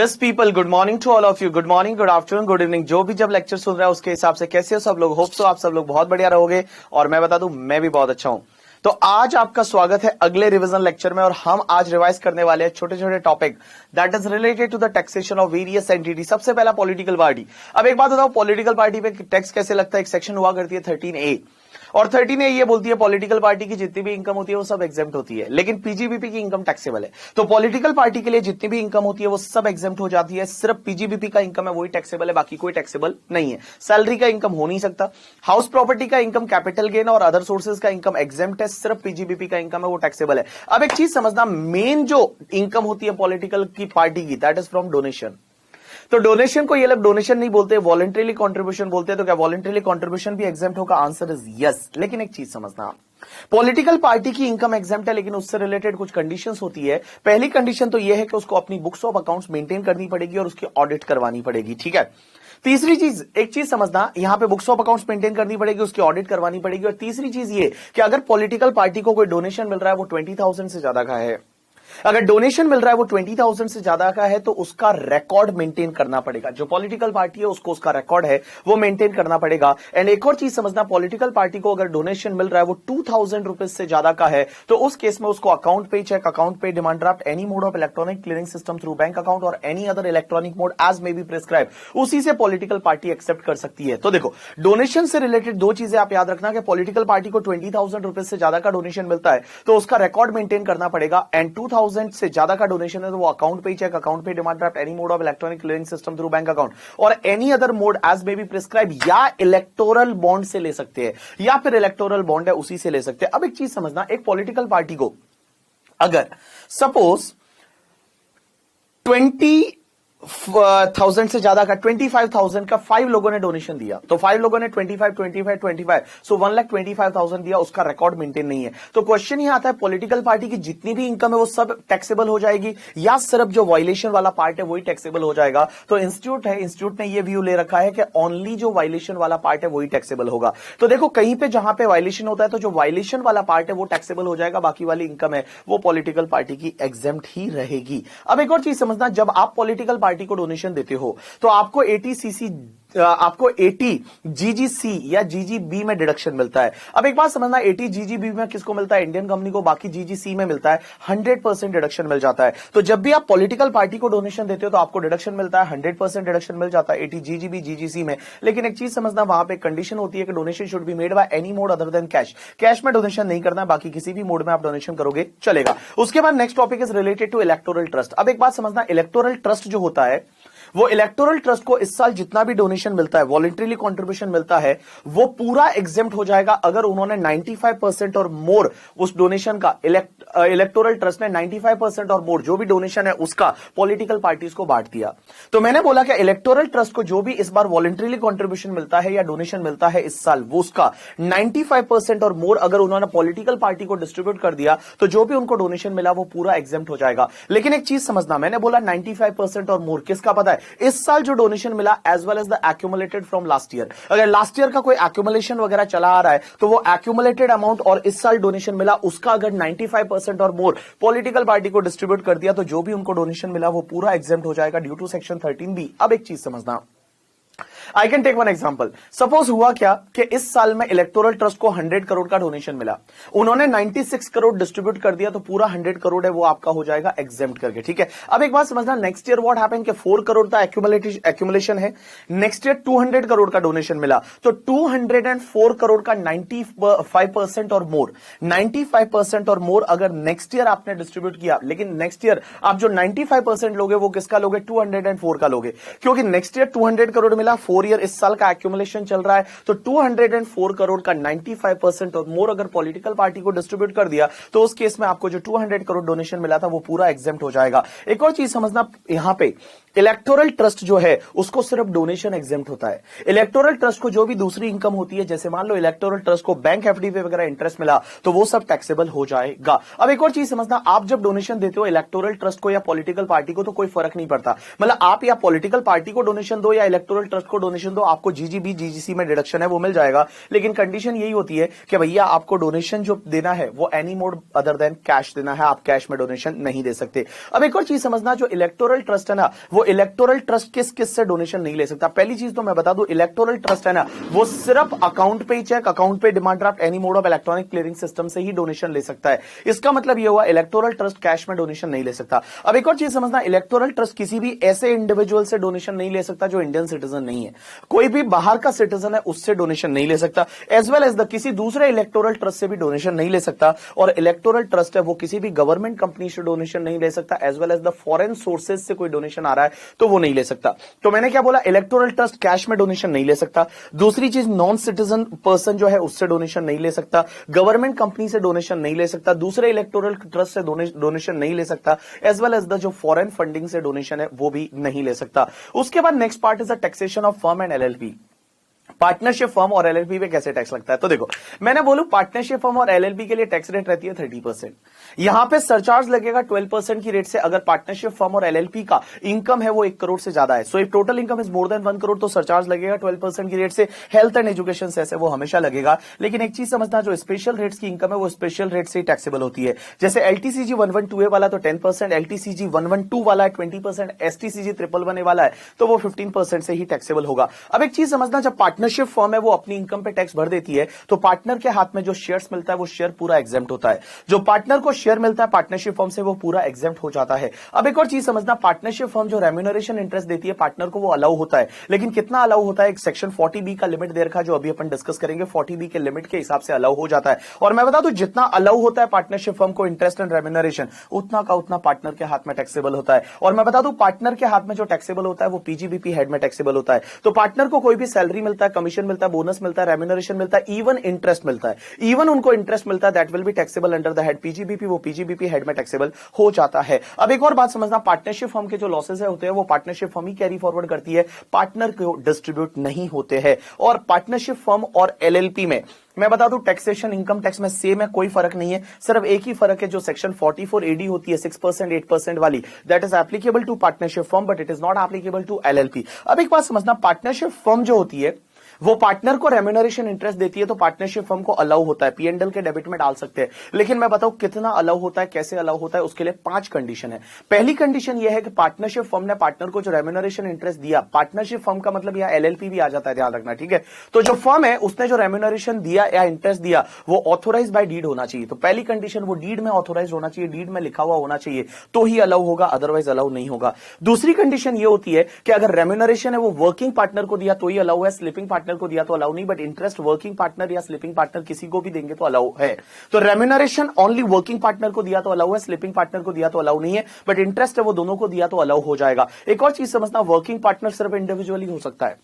Yes people, good morning to all of you. Good morning, good afternoon, good evening. जो भी जब lecture सुन रहा है उसके हिसाब से कैसे हो सब लोग। होप सो आप सब लोग बहुत बढ़िया रहोगे और मैं बता दूं मैं भी बहुत अच्छा हूं। तो आज आपका स्वागत है अगले रिवीजन लेक्चर में और हम आज रिवाइज करने वाले हैं छोटे छोटे topic that is related to the taxation of various entity. सबसे पहला पॉलिटिकल पार्टी। अब एक बात बताओ, पॉलिटिकल पार्टी पे टैक्स कैसे लगता है? एक सेक्शन हुआ करती है 13A और 13A ये बोलती है पॉलिटिकल पार्टी की जितनी भी इनकम होती है वो सब एग्जेम्प्ट होती है, लेकिन पीजीबीपी की इनकम टैक्सेबल है। तो पॉलिटिकल पार्टी के लिए जितनी भी इनकम होती है वो सब एग्जेम्प्ट हो जाती है। सिर्फ पीजीबीपी का इनकम है वही टैक्सेबल है, बाकी कोई टैक्सेबल नहीं है। सैलरी का इनकम हो नहीं सकता। हाउस प्रॉपर्टी का इनकम, कैपिटल गेन और अदर सोर्सेज का इनकम एग्जेम्प्ट है। सिर्फ पीजीबीपी का इनकम है वो टैक्सेबल है। अब एक चीज समझना, मेन जो इनकम होती है पॉलिटिकल की पार्टी की दैट इज फ्रॉम डोनेशन। तो डोनेशन को ये लोग डोनेशन नहीं बोलते, वॉलंटरीली कंट्रीब्यूशन बोलते हैं। तो क्या वॉलंटरीली कंट्रीब्यूशन भी एग्जेम्प्ट होगा? Answer is yes. लेकिन एक चीज समझना, पॉलिटिकल पार्टी की इनकम एग्जेम्प्ट है, लेकिन उससे रिलेटेड कुछ कंडीशंस होती है। पहली कंडीशन तो यह है कि उसको अपनी बुक्स ऑफ अकाउंट्स मेंटेन करनी पड़ेगी और उसकी ऑडिट करवानी पड़ेगी, ठीक है। तीसरी चीज, एक चीज समझना, यहां पे बुक्स ऑफ अकाउंट्स मेंटेन करनी पड़ेगी, उसकी ऑडिट करवानी पड़ेगी। और तीसरी चीज ये कि अगर पॉलिटिकल पार्टी को कोई डोनेशन मिल रहा है वो 20,000 से ज्यादा का है, अगर डोनेशन मिल रहा है वो 20,000 से ज्यादा का है तो उसका रिकॉर्ड मेंटेन करना पड़ेगा। जो पॉलिटिकल पार्टी है उसको उसका रिकॉर्ड है वो मेंटेन करना पड़ेगा। एंड एक और चीज समझना, पॉलिटिकल पार्टी को अगर डोनेशन मिल रहा है वो 2,000 रुपीज से ज्यादा का है तो उस केस में उसको account pay, cheque, account pay, demand draft, any mode of electronic clearing system through bank account और any other electronic mode as may be prescribe, उसी से पॉलिटिकल पार्टी एक्सेप्ट कर सकती है। तो देखो, डोनेशन से रिलेटेड दो चीजें आप याद रखना कि पॉलिटिकल पार्टी को 20,000 रुपीज से ज्यादा का डोनेशन मिलता है तो उसका रिकॉर्ड मेंटेन करना पड़ेगा। एंड 2,000 से ज्यादा का डोनेशन है तो वो account pay, cheque, account pay, demand draft, any mode of electronic clearing system through bank account और any other mode as may be prescribe या इलेक्टोरल बॉन्ड से ले सकते हैं, या फिर इलेक्टोरल बॉन्ड है उसी से ले सकते हैं। अब एक चीज समझना, एक पॉलिटिकल पार्टी को अगर सपोज 20,000 से ज्यादा का, 25,000 का 5 लोगों ने डोनेशन दिया, तो 5 लोगों ने 25 सो 1,25,000 दिया, उसका रिकॉर्ड मेंटेन नहीं है। तो क्वेश्चन ये आता है पॉलिटिकल पार्टी की जितनी भी इनकम है वो सब टैक्सेबल हो जाएगी या सिर्फ जो वायलेशन वाला पार्ट है वही टैक्सेबल हो जाएगा? तो इंस्टीट्यूट है, इंस्टीट्यूट ने ये व्यू ले रखा है कि ओनली जो वायलेशन वाला पार्ट है वही टैक्सेबल होगा। तो देखो, कहीं पे जहां पे वायलेशन होता है तो जो वायलेशन वाला पार्ट है वो टैक्सेबल हो जाएगा, बाकी वाली इनकम है वो पॉलिटिकल पार्टी की एग्जेम्प्ट ही रहेगी। अब एक और चीज समझना, जब आप पॉलिटिकल पार्टी को डोनेशन देते हो तो आपको 80 जीजीसी या जीजीबी में डिडक्शन मिलता है। अब एक बात समझना, 80 जीजीबी में किसको मिलता है? इंडियन कंपनी को। बाकी जीजीसी में मिलता है 100% डिडक्शन मिल जाता है। तो जब भी आप पॉलिटिकल पार्टी को डोनेशन देते हो तो आपको डिडक्शन मिलता है, 100% डिडक्शन मिल जाता है 80 जीजीबी जीजीसी में। लेकिन एक चीज समझना, वहां पे कंडीशन होती है कि donation should be made by any mode other than cash. Cash में डोनेशन नहीं करना, बाकी किसी भी मोड में आप डोनेशन करोगे चलेगा। उसके बाद next topic is related to electoral trust. अब एक बात समझना, इलेक्टोरल ट्रस्ट जो होता है वो इलेक्टोरल ट्रस्ट को इस साल जितना भी डोनेशन मिलता है, वॉलंटरीली कंट्रीब्यूशन मिलता है, वो पूरा एग्जेम्प्ट हो जाएगा अगर उन्होंने 95% और मोर उस डोनेशन का, इलेक्टोरल ट्रस्ट ने 95% और मोर जो भी डोनेशन है उसका पॉलिटिकल पार्टीज को बांट दिया। तो मैंने बोला कि इलेक्टोरल ट्रस्ट को जो भी इस बार वॉलंटरीली कंट्रीब्यूशन मिलता है या डोनेशन मिलता है इस साल, वो उसका 95% और मोर अगर उन्होंने पॉलिटिकल पार्टी को डिस्ट्रीब्यूट कर दिया तो जो भी उनको डोनेशन मिला वो पूरा एग्जेम्प्ट हो जाएगा। लेकिन एक चीज समझना, मैंने बोला 95% और मोर, किसका पता है? इस साल जो डोनेशन मिला as well as the accumulated from last year. अगर लास्ट ईयर का कोई एक्यूमुलेशन वगैरह चला आ रहा है तो वो एक्यूमुलेटेड अमाउंट और इस साल डोनेशन मिला उसका अगर 95% और मोर पॉलिटिकल पार्टी को डिस्ट्रीब्यूट कर दिया तो जो भी उनको डोनेशन मिला वो पूरा एग्जेम्प्ट हो जाएगा ड्यू टू सेक्शन 13B। अब एक चीज समझना, I can take one example. Suppose हुआ क्या कि इस साल में इलेक्टोरल ट्रस्ट को 100 करोड़ का डोनेशन मिला, उन्होंने 96 करोड़ डिस्ट्रीब्यूट कर दिया तो पूरा 100 करोड़ है वो आपका हो जाएगा एग्जेम्प्ट करके, ठीक है। अब एक बात समझना, नेक्स्ट ईयर व्हाट हैपेंड कि 4 करोड़ का एक्यूमुलेशन है, नेक्स्ट ईयर 200 करोड़ का डोनेशन मिला तो 204 करोड़ का 95% और मोर, 95% और मोर अगर नेक्स्ट ईयर आपने डिस्ट्रीब्यूट किया, लेकिन नेक्स्ट ईयर आप जो 95% लोगे वो किसका लोगे? 204 का लोगे, क्योंकि नेक्स्ट ईयर 200 करोड़ मिला, 4 ईयर इस साल का एक्यूमुलेशन चल रहा है, तो 204 करोड़ का 95% और मोर अगर पॉलिटिकल पार्टी को डिस्ट्रीब्यूट कर दिया तो उस केस में आपको जो 200 करोड़ डोनेशन मिला था वो पूरा एग्जेम्प्ट हो जाएगा। एक और चीज समझना, यहां पे इलेक्टोरल ट्रस्ट जो है उसको सिर्फ डोनेशन एग्जेम्प्ट होता है। इलेक्टोरल ट्रस्ट को जो भी दूसरी इनकम होती है, जैसे मान लो इलेक्टोरल ट्रस्ट को बैंक एफडी पे वगैरह इंटरेस्ट मिला तो वो सब टैक्सेबल हो जाएगा। अब एक और चीज समझना, आप जब डोनेशन देते हो इलेक्टोरल ट्रस्ट को या पॉलिटिकल पार्टी को तो कोई फर्क नहीं पड़ता, मतलब आप या पॉलिटिकल पार्टी को डोनेशन दो या इलेक्टोरल ट्रस्ट को डोनेशन दो, आपको जीजीबी जीजीसी में डिडक्शन है वो मिल जाएगा, लेकिन कंडीशन यही होती है कि भैया आपको डोनेशन जो देना है वो any mode other than cash देना है, आप कैश में डोनेशन नहीं दे सकते। अब एक और चीज समझना, जो इलेक्टोरल ट्रस्ट है ना, वो इलेक्टोरल ट्रस्ट किस किस से डोनेशन नहीं ले सकता। पहली चीज तो मैं बता दूं, इलेक्टोरल ट्रस्ट है ना, वो सिर्फ अकाउंट पे ही check, account pay demand draft, any mode of electronic clearing system से ही डोनेशन ले सकता है। इसका मतलब ये हुआ इलेक्टोरल ट्रस्ट कैश में डोनेशन नहीं ले सकता। अब एक और चीज समझना, इलेक्टोरल ट्रस्ट किसी भी ऐसे इंडिविजुअल से डोनेशन नहीं ले सकता जो इंडियन सिटीजन नहीं है। कोई भी बाहर का सिटीजन है उससे डोनेशन नहीं ले सकता, एज वेल एज द किसी दूसरे इलेक्टोरल ट्रस्ट से भी डोनेशन नहीं ले सकता। और इलेक्टोरल ट्रस्ट है वो किसी भी गवर्नमेंट कंपनी से डोनेशन नहीं ले सकता, as well as the foreign sources से कोई डोनेशन आ रहा है तो वो नहीं ले सकता। तो मैंने क्या बोला, इलेक्टोरल ट्रस्ट कैश में डोनेशन नहीं ले सकता। दूसरी चीज, नॉन सिटीजन पर्सन जो है उससे डोनेशन नहीं ले सकता, गवर्नमेंट कंपनी से डोनेशन नहीं ले सकता, दूसरे इलेक्टोरल ट्रस्ट से डोनेशन नहीं ले सकता, एज वेल एज द जो फॉरेन फंडिंग से डोनेशन है वो भी नहीं ले सकता। उसके बाद next part is the taxation of firm and LLP. Partnership firm और एलएलपी पे कैसे टैक्स लगता है, तो देखो मैंने बोलू पार्टनरशिप फर्म और एलएलपी के लिए टैक्स रेट रहती है 30%। यहां पे सरचार्ज लगेगा 12% की रेट से अगर पार्टनरशिप फर्म और एलएलपी का इनकम है वो 1 करोड़ से ज्यादा है। So if total income is more than 1 crore तो सरचार्ज लगेगा 12% की रेट से। हेल्थ एंड एजुकेशन सेस है वो हमेशा लगेगा, लेकिन एक चीज समझना, जो स्पेशल रेट्स की इनकम है वो स्पेशल रेट से ही टैक्सेबल होती है। जैसे एलटीसीजी 112A वाला तो 10%, एलटीसीजी 112 वाला है 20%, एसटीसीजी 111A वाला है तो वो 15% से ही टैक्सेबल होगा। अब एक चीज समझना, जब पार्टनरशिप फर्म है वो अपनी इनकम पे टैक्स भर देती है तो पार्टनर के हाथ में जो शेयर्स मिलता है वो शेयर पूरा एग्जेम्प्ट होता है। जो पार्टनर को शेयर मिलता है पार्टनरशिप फर्म से वो पूरा एग्जेम्प्ट हो जाता है। अब एक और चीज समझना, पार्टनरशिप फर्म जो रेम्यूनरेशन इंटरेस्ट देती है पार्टनर को वो अलाउ होता है, लेकिन कितना अलाउ होता है, एक सेक्शन 40B का लिमिट दे रखा है जो अभी अपन डिस्कस करेंगे। 40B के लिमिट के हिसाब से अलाउ हो जाता है। और मैं बता दूं, जितना अलाउ होता है पार्टनरशिप फर्म को इंटरेस्ट एंड रेम्यूनरेशन, उतना का उतना पार्टनर के हाथ में टैक्सेबल होता है। और मैं बता दूं, पार्टनर के हाथ में जो टैक्सेबल होता है वो पीजीबीपी हेड में टैक्सेबल होता है। तो पार्टनर को कोई भी सैलरी मिलता है, कमीशन मिलता है, बोनस मिलता है, रेम्यूनरेशन मिलता है, इवन इंटरेस्ट मिलता है, इवन उनको इंटरेस्ट मिलता है, that will be taxable under the head PGBP, वो पीजीबीपी हेड में टैक्सेबल हो जाता है। अब एक और बात समझना, पार्टनरशिप फर्म के जो लॉसेस होते हैं वो पार्टनरशिप फर्म ही कैरी फॉरवर्ड करती है, पार्टनर को डिस्ट्रीब्यूट नहीं होते हैं। और पार्टनरशिप फर्म और एलएलपी में मैं बता दूं, टैक्सेशन इनकम टैक्स में सेम है, कोई फर्क नहीं है। सिर्फ एक ही फर्क है, जो सेक्शन 44AD होती है 6% 8% वाली, that is applicable to partnership firm but it is not applicable to LLP. अब एक बात समझना, पार्टनरशिप फर्म जो होती है वो पार्टनर को रेम्यूनरेशन इंटरेस्ट देती है तो पार्टनरशिप फर्म को अलाउ होता है, पीएनडल के डेबिट में डाल सकते हैं। लेकिन मैं बताऊं कितना अलाउ होता है, कैसे अलाउ होता है, उसके लिए 5 कंडीशन है। पहली कंडीशन यह है कि पार्टनरशिप फर्म ने पार्टनर को जो रेम्यूनरेशन इंटरेस्ट दिया, पार्टनरशिप फर्म का मतलब यहां एलएलपी भी आ जाता है, ध्यान रखना, ठीक है। तो जो फर्म है उसने जो रेम्यूनरेशन दिया या इंटरेस्ट दिया वो ऑथोराइज बाय डीड होना चाहिए। तो पहली कंडीशन, वो डीड में ऑथोराइज होना चाहिए, डीड में लिखा हुआ होना चाहिए तो ही अलाउ होगा, अदरवाइज अलाउ नहीं होगा। दूसरी कंडीशन ये होती है कि अगर रेम्यूनरेशन है वो वर्किंग पार्टनर को दिया तो ही अलाउ है, स्लीपिंग पार्टनर को दिया तो अलाउ नहीं, बट इंटरेस्ट वर्किंग पार्टनर या स्लीपिंग पार्टनर किसी को भी देंगे तो अलाउ है। तो रेम्यूनरेशन ओनली वर्किंग पार्टनर को दिया तो अलाउ है, स्लीपिंग पार्टनर को दिया तो अलाउ नहीं है, बट इंटरेस्ट है वो दोनों को दिया तो अलाउ हो जाएगा। एक और चीज समझना, वर्किंग पार्टनर सिर्फ इंडिविजुअली हो सकता है।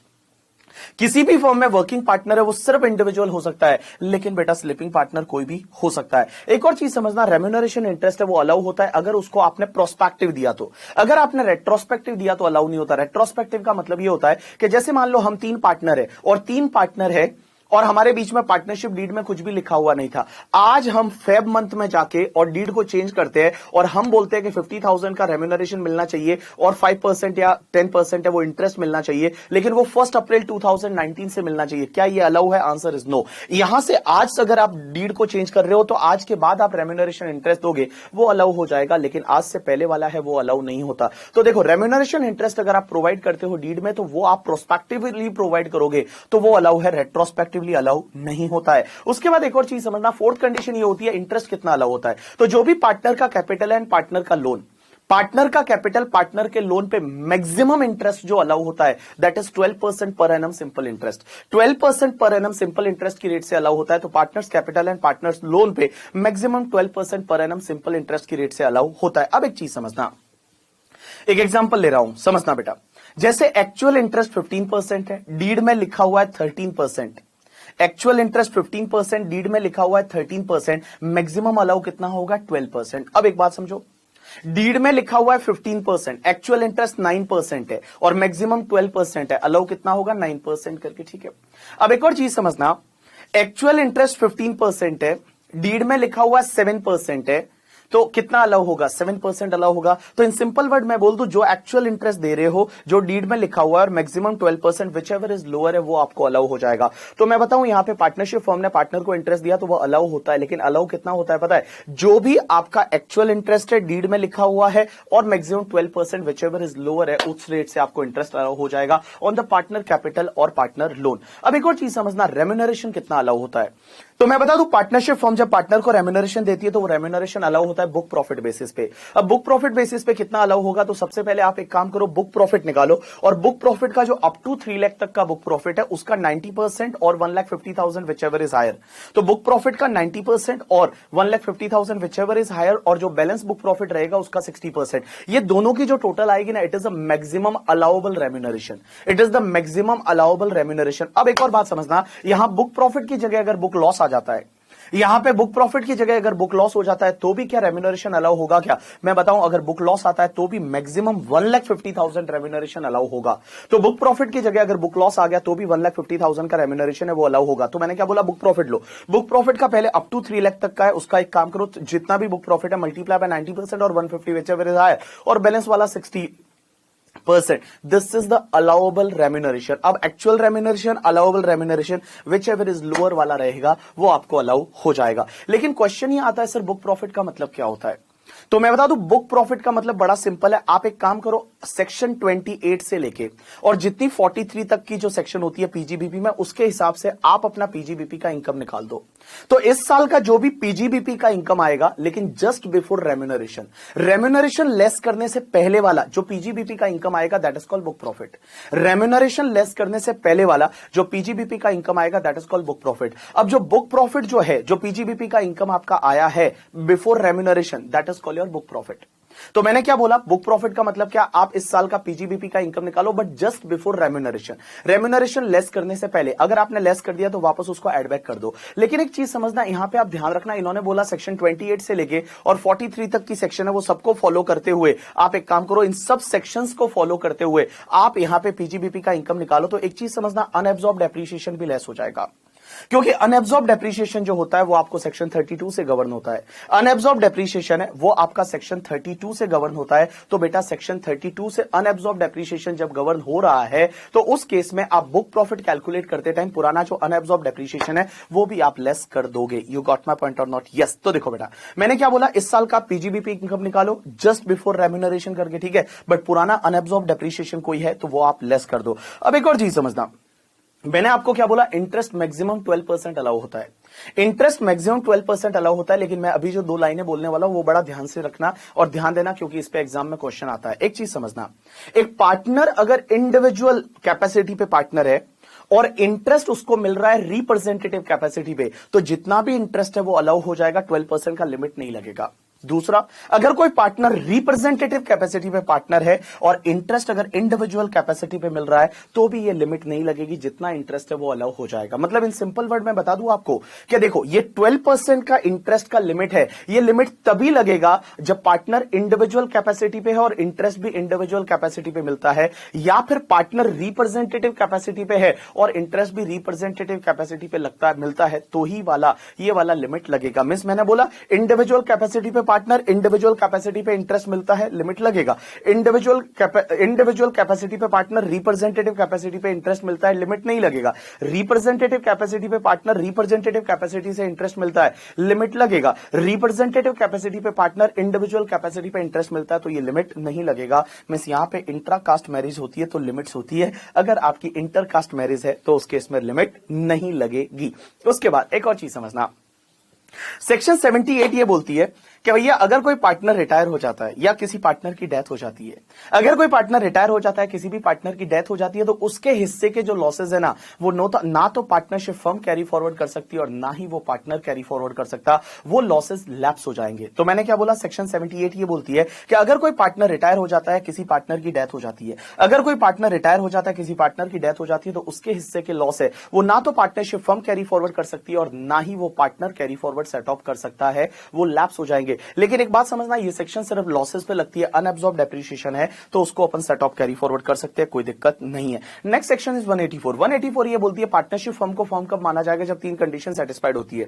किसी भी फर्म में वर्किंग पार्टनर है वो सिर्फ इंडिविजुअल हो सकता है, लेकिन बेटा स्लीपिंग पार्टनर कोई भी हो सकता है। एक और चीज समझना, रेम्यूनरेशन इंटरेस्ट है वो अलाउ होता है अगर उसको आपने प्रोस्पेक्टिव दिया तो। अगर आपने रेट्रोस्पेक्टिव दिया तो अलाउ नहीं होता। रेट्रोस्पेक्टिव का मतलब ये होता है कि जैसे मान लो हम 3 पार्टनर है और 3 पार्टनर है और हमारे बीच में पार्टनरशिप डीड में कुछ भी लिखा हुआ नहीं था। आज हम फेब मंथ में जाके और डीड को चेंज करते हैं और हम बोलते हैं कि 50,000 का रेम्यूनरेशन मिलना चाहिए और 5% या 10% है वो इंटरेस्ट मिलना चाहिए, लेकिन वो 1 अप्रैल 2019 से मिलना चाहिए। क्या ये अलाउ है? Answer is no. यहां से आज अगर आप डीड को चेंज कर रहे हो तो आज के बाद आप रेम्यूनरेशन इंटरेस्ट दोगे वो अलाउ हो जाएगा, लेकिन आज से पहले वाला है वो अलाउ नहीं होता। तो देखो, रेम्यूनरेशन इंटरेस्ट अगर आप प्रोवाइड करते हो डीड में तो वो आप प्रोस्पेक्टिवली प्रोवाइड करोगे तो वो अलाउ है, रेट्रोस्पेक्टिवली अलाउ नहीं होता है। उसके बाद एक और चीज समझना, 4th कंडीशन ये होती है इंटरेस्ट कितना अलाउ होता है। तो जो भी पार्टनर का कैपिटल है एंड पार्टनर का लोन, पार्टनर का कैपिटल पार्टनर के लोन पे मैक्सिमम इंटरेस्ट जो अलाउ होता है that is 12% per annum simple interest. 12% per annum simple interest की रेट से अलाउ होता है। तो partners capital and partners loan पे maximum 12% per annum simple interest की रेट से अलाउ होता है। अब एक चीज समझना, एक एग्जांपल ले रहा हूं, समझना बेटा। जैसे एक्चुअल इंटरेस्ट 15% है, डीड में लिखा हुआ है 13%। एक्चुअल इंटरेस्ट 15%, डीड में लिखा हुआ है 13%, मैक्सिमम अलाउ कितना होगा? 12%। अब एक बात समझो, डीड में लिखा हुआ है 15%, एक्चुअल इंटरेस्ट 9% है और मैक्सिमम 12% है, अलाउ कितना होगा? 9% करके, ठीक है। अब एक और चीज समझना, एक्चुअल इंटरेस्ट 15% है, डीड में लिखा हुआ 7% है, तो कितना अलाउ होगा? 7% अलाउ होगा। तो इन सिंपल वर्ड मैं बोल दूं, जो एक्चुअल इंटरेस्ट दे रहे हो, जो डीड में लिखा हुआ है, और maximum 12% which ever is lower है, वो आपको अलाउ हो जाएगा। तो मैं बताऊं, यहां पे पार्टनरशिप फर्म ने पार्टनर को इंटरेस्ट दिया तो वो अलाउ होता है, लेकिन अलाउ कितना होता है पता है? जो भी आपका एक्चुअल इंटरेस्ट है, डीड में लिखा हुआ है, और maximum 12% which ever is lower है, उस रेट से आपको इंटरेस्ट अलाउ हो जाएगा ऑन द पार्टनर कैपिटल और पार्टनर लोन। अब एक और चीज समझना, रेम्यूनरेशन कितना अलाउ होता है। तो मैं बता दूं, पार्टनरशिप फर्म जब पार्टनर को रेम्यूनरेशन देती है तो वो रेम्यूनरेशन अलाउ होता है बुक प्रॉफिट बेसिस पे। अब बुक प्रॉफिट बेसिस पे कितना अलाउ होगा? तो सबसे पहले आप एक काम करो, बुक प्रॉफिट निकालो, और बुक प्रॉफिट का जो अप टू 3 लाख तक का बुक प्रॉफिट है उसका 90% और 1,50,000 विच एवर इज हायर। तो बुक प्रॉफिट का 90% और 1,50,000 विच एवर इज हायर, और जो बैलेंस बुक प्रॉफिट रहेगा उसका 60%। ये दोनों की जो टोटल आएगी ना, it is the maximum allowable remuneration. It is the maximum allowable remuneration. अब एक और बात समझना, यहां बुक प्रॉफिट की जगह अगर बुक लॉस आ जाता है, यहां पे बुक प्रॉफिट की जगह अगर बुक लॉस हो जाता है तो भी क्या रेम्यूनरेशन अलाउ होगा? क्या मैं बताऊं, अगर बुक लॉस आता है तो भी मैक्सिमम 1,50,000 रेम्यूनरेशन अलाउ होगा। तो बुक प्रॉफिट की जगह अगर बुक लॉस आ गया तो भी 1,50,000 का रेम्यूनरेशन है वो अलाउ होगा। तो मैंने क्या बोला, बुक प्रॉफिट लो। बुक प्रॉफिट का पहले अप टू 3 लाख तक का है, उसका एक काम करो, जितना भी बुक प्रॉफिट है मल्टीप्लाई बाय 90% और 150 विच एवर इज हायर, और बैलेंस वाला 60%। This is the allowable remuneration. अब actual remuneration, allowable remuneration, whichever is lower वाला रहेगा वो आपको अलाउ हो जाएगा। लेकिन क्वेश्चन ये आता है, सर बुक प्रॉफिट का मतलब क्या होता है? तो मैं बता दूं, बुक प्रॉफिट का मतलब बड़ा सिंपल है। आप एक काम करो, सेक्शन 28 से लेके और जितनी 43 तक की जो सेक्शन होती है पीजीबीपी में, उसके हिसाब से आप अपना पीजीबीपी का इनकम निकाल दो। तो इस साल का जो भी पीजीबीपी का इनकम आएगा, लेकिन just before remuneration, remuneration less करने से पहले वाला जो पीजीबीपी का इनकम आएगा, that is called book profit. Remuneration less करने से पहले वाला जो पीजीबीपी का इनकम आएगा, that is called book profit. अब जो बुक प्रॉफिट जो है, जो पीजीबीपी का इनकम आपका आया है before remuneration, that is called your book profit. तो मैंने क्या बोला, बुक प्रॉफिट का मतलब क्या? आप इस साल का पीजीबीपी का इनकम निकालो, but just before remuneration. Remuneration less करने से पहले, अगर आपने लेस कर दिया तो वापस उसको एड बैक कर दो। लेकिन एक चीज समझना, यहां पे आप ध्यान रखना, इन्होंने बोला सेक्शन 28 से लेके और 43 तक की सेक्शन है, वो सबको फॉलो करते हुए आप एक काम करो, इन सब सेक्शंस को फॉलो करते हुए आप यहां पे पीजीबीपी का इनकम निकालो। तो एक चीज समझना, अनएब्सॉर्ब्ड डेप्रिसिएशन भी लेस हो जाएगा, क्योंकि अनएब्सॉर्ब डेप्रिसिएशन जो होता है वो आपको सेक्शन 32 से गवर्न होता है। अनएब्सॉर्ब डेप्रिसिएशन है वो आपका सेक्शन 32 से गवर्न होता है। तो बेटा सेक्शन 32 से अनएब्सॉर्ब डेप्रिसिएशन जब गवर्न हो रहा है, तो उस केस में आप बुक प्रॉफिट कैलकुलेट करते टाइम पुराना जो अनएब्सॉर्ब डेप्रिसिएशन है वो भी आप लेस कर दोगे। यू गॉट माय पॉइंट और नॉट? यस। तो देखो बेटा, मैंने क्या बोला, इस साल का पीजीबीपी इनकम निकालो जस्ट बिफोर रेम्यूनरेशन करके, ठीक है, बट पुराना अनएब्सॉर्ब डेप्रिसिएशन कोई है तो वो आप लेस कर दो। अब एक और चीज समझना, मैंने आपको क्या बोला, इंटरेस्ट मैक्सिमम 12% अलाउ होता है। इंटरेस्ट मैक्सिमम 12% अलाउ होता है, लेकिन मैं अभी जो 2 लाइनें बोलने वाला हूं वो बड़ा ध्यान से रखना और ध्यान देना, क्योंकि इस पे एग्जाम में क्वेश्चन आता है। एक चीज समझना, एक पार्टनर अगर इंडिविजुअल कैपेसिटी पे पार्टनर है और इंटरेस्ट उसको मिल रहा है रिप्रेजेंटेटिव कैपेसिटी पे, तो जितना भी इंटरेस्ट है वो अलाउ हो जाएगा, 12% का लिमिट नहीं लगेगा। दूसरा, अगर कोई पार्टनर रिप्रेजेंटेटिव कैपेसिटी पे पार्टनर है और इंटरेस्ट अगर इंडिविजुअल कैपेसिटी पे मिल रहा है, तो भी ये लिमिट नहीं लगेगी, जितना इंटरेस्ट है वो अलाउ हो जाएगा। मतलब इन सिंपल वर्ड में बता दूं आपको कि देखो, ये 12% का इंटरेस्ट का लिमिट है, ये लिमिट तभी लगेगा जब पार्टनर इंडिविजुअल कैपेसिटी पे है और इंटरेस्ट भी इंडिविजुअल कैपेसिटी पे मिलता है, या फिर पार्टनर रिप्रेजेंटेटिव कैपेसिटी पे है और इंटरेस्ट भी रिप्रेजेंटेटिव कैपेसिटी पे मिलता है, तो ही ये वाला लिमिट लगेगा। मींस मैंने बोला, इंडिविजुअल कैपेसिटी पे पार्टनर, इंडिविजुअल कैपेसिटी पे इंटरेस्ट मिलता है, लिमिट लगेगा। इंडिविजुअल कैपेसिटी पे पार्टनर, रिप्रेजेंटेटिव कैपेसिटी पे इंटरेस्ट मिलता है, लिमिट नहीं लगेगा। रिप्रेजेंटेटिव कैपेसिटी पे पार्टनर, रिप्रेजेंटेटिव कैपेसिटी से इंटरेस्ट मिलता है, लिमिट लगेगा। रिप्रेजेंटेटिव कैपेसिटी पे पार्टनर, इंडिविजुअल कैपेसिटी पे इंटरेस्ट मिलता है, तो ये लिमिट नहीं लगेगा। मींस यहां पे इंट्रा कास्ट मैरिज होती है तो लिमिट्स होती है, अगर आपकी इंटर कास्ट मैरिज है तो उस केस में लिमिट नहीं लगेगी। उसके बाद एक और चीज समझना, सेक्शन 78 ये बोलती है कि भैया अगर कोई पार्टनर रिटायर हो जाता है या किसी पार्टनर की डेथ हो जाती है, अगर कोई पार्टनर रिटायर हो जाता है, किसी भी पार्टनर की डेथ हो जाती है, तो उसके हिस्से के जो लॉसेज है ना, वो ना तो पार्टनरशिप फर्म कैरी फॉरवर्ड कर सकती और ना ही वो पार्टनर कैरी फॉरवर्ड कर सकता, वो लॉसेज लैप्स हो जाएंगे। तो मैंने क्या बोला, सेक्शन 78 ये बोलती है कि अगर कोई पार्टनर रिटायर हो जाता है, किसी पार्टनर की डेथ हो जाती है, अगर कोई पार्टनर रिटायर हो जाता है, किसी पार्टनर की डेथ हो जाती है, तो उसके हिस्से के लॉस है वो ना तो पार्टनरशिप फर्म कैरी फॉरवर्ड कर सकती है और ना ही वो partner carry forward set of कर सकता है, वो लैप्स हो जाएंगे। रहेंगे। लेकिन एक बात समझना, ये सेक्शन सिर्फ लॉसेस पे लगती है, अनएब्सॉर्ब डेप्रिसिएशन है तो उसको अपन सेट ऑफ कैरी फॉरवर्ड कर सकते हैं, कोई दिक्कत नहीं है। Next section is 184। 184 ये बोलती है पार्टनरशिप फर्म को फर्म कब माना जाएगा, जब तीन कंडीशन सेटिस्फाइड होती है।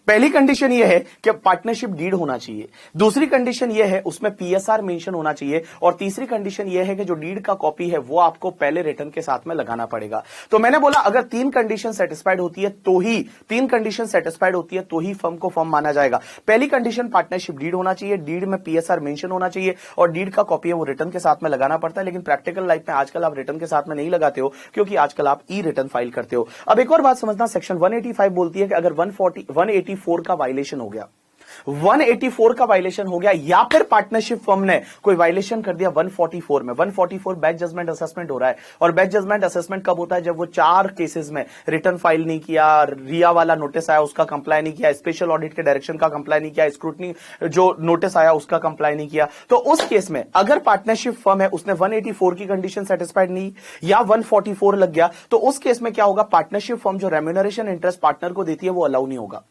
पहली कंडीशन ये है कि पार्टनरशिप डीड होना चाहिए, दूसरी कंडीशन ये है उसमें पीएसआर मेंशन होना चाहिए, और तीसरी कंडीशन ये है कि जो डीड का कॉपी है वो आपको पहले रिटर्न के साथ में लगाना पड़ेगा। तो मैंने बोला अगर तीन कंडीशन सेटिस्फाइड होती है तो ही, तीन कंडीशन सेटिस्फाइड होती है तो ही फर्म को फर्म माना जाएगा। पहली कंडीशन पार्टनरशिप डीड होना चाहिए, डीड में पीएसआर मेंशन होना चाहिए, और डीड का कॉपी है वो रिटर्न के साथ में लगाना पड़ता है। लेकिन प्रैक्टिकल लाइफ में आजकल आप रिटर्न के साथ में नहीं लगाते हो, क्योंकि आजकल आप ई रिटर्न फाइल करते हो। अब एक और बात समझना, सेक्शन 185 बोलती है कि अगर 184 का वायलेशन हो गया, 184 का वायलेशन हो गया, या फिर पार्टनरशिप फर्म ने कोई वायलेशन कर दिया 144 में। 144 बैच जजमेंट असेसमेंट हो रहा है, और बैच जजमेंट असेसमेंट कब होता है, जब वो 4 केसेस में रिटर्न फाइल नहीं किया, रिया वाला नोटिस आया उसका कंप्लाई नहीं किया, स्पेशल ऑडिट के डायरेक्शन का कंप्लाई नहीं किया, स्क्रूटनी जो नोटिस आया उसका कंप्लाई नहीं किया। तो उस केस में अगर पार्टनरशिप फर्म है उसने 184 की कंडीशन सेटिस्फाइड नहीं या 144 लग गया, तो उस केस में क्या होगा, पार्टनरशिप फर्म जो रेम्यूनरेशन इंटरेस्ट पार्टनर को देती है वो अलाउ नहीं होगा।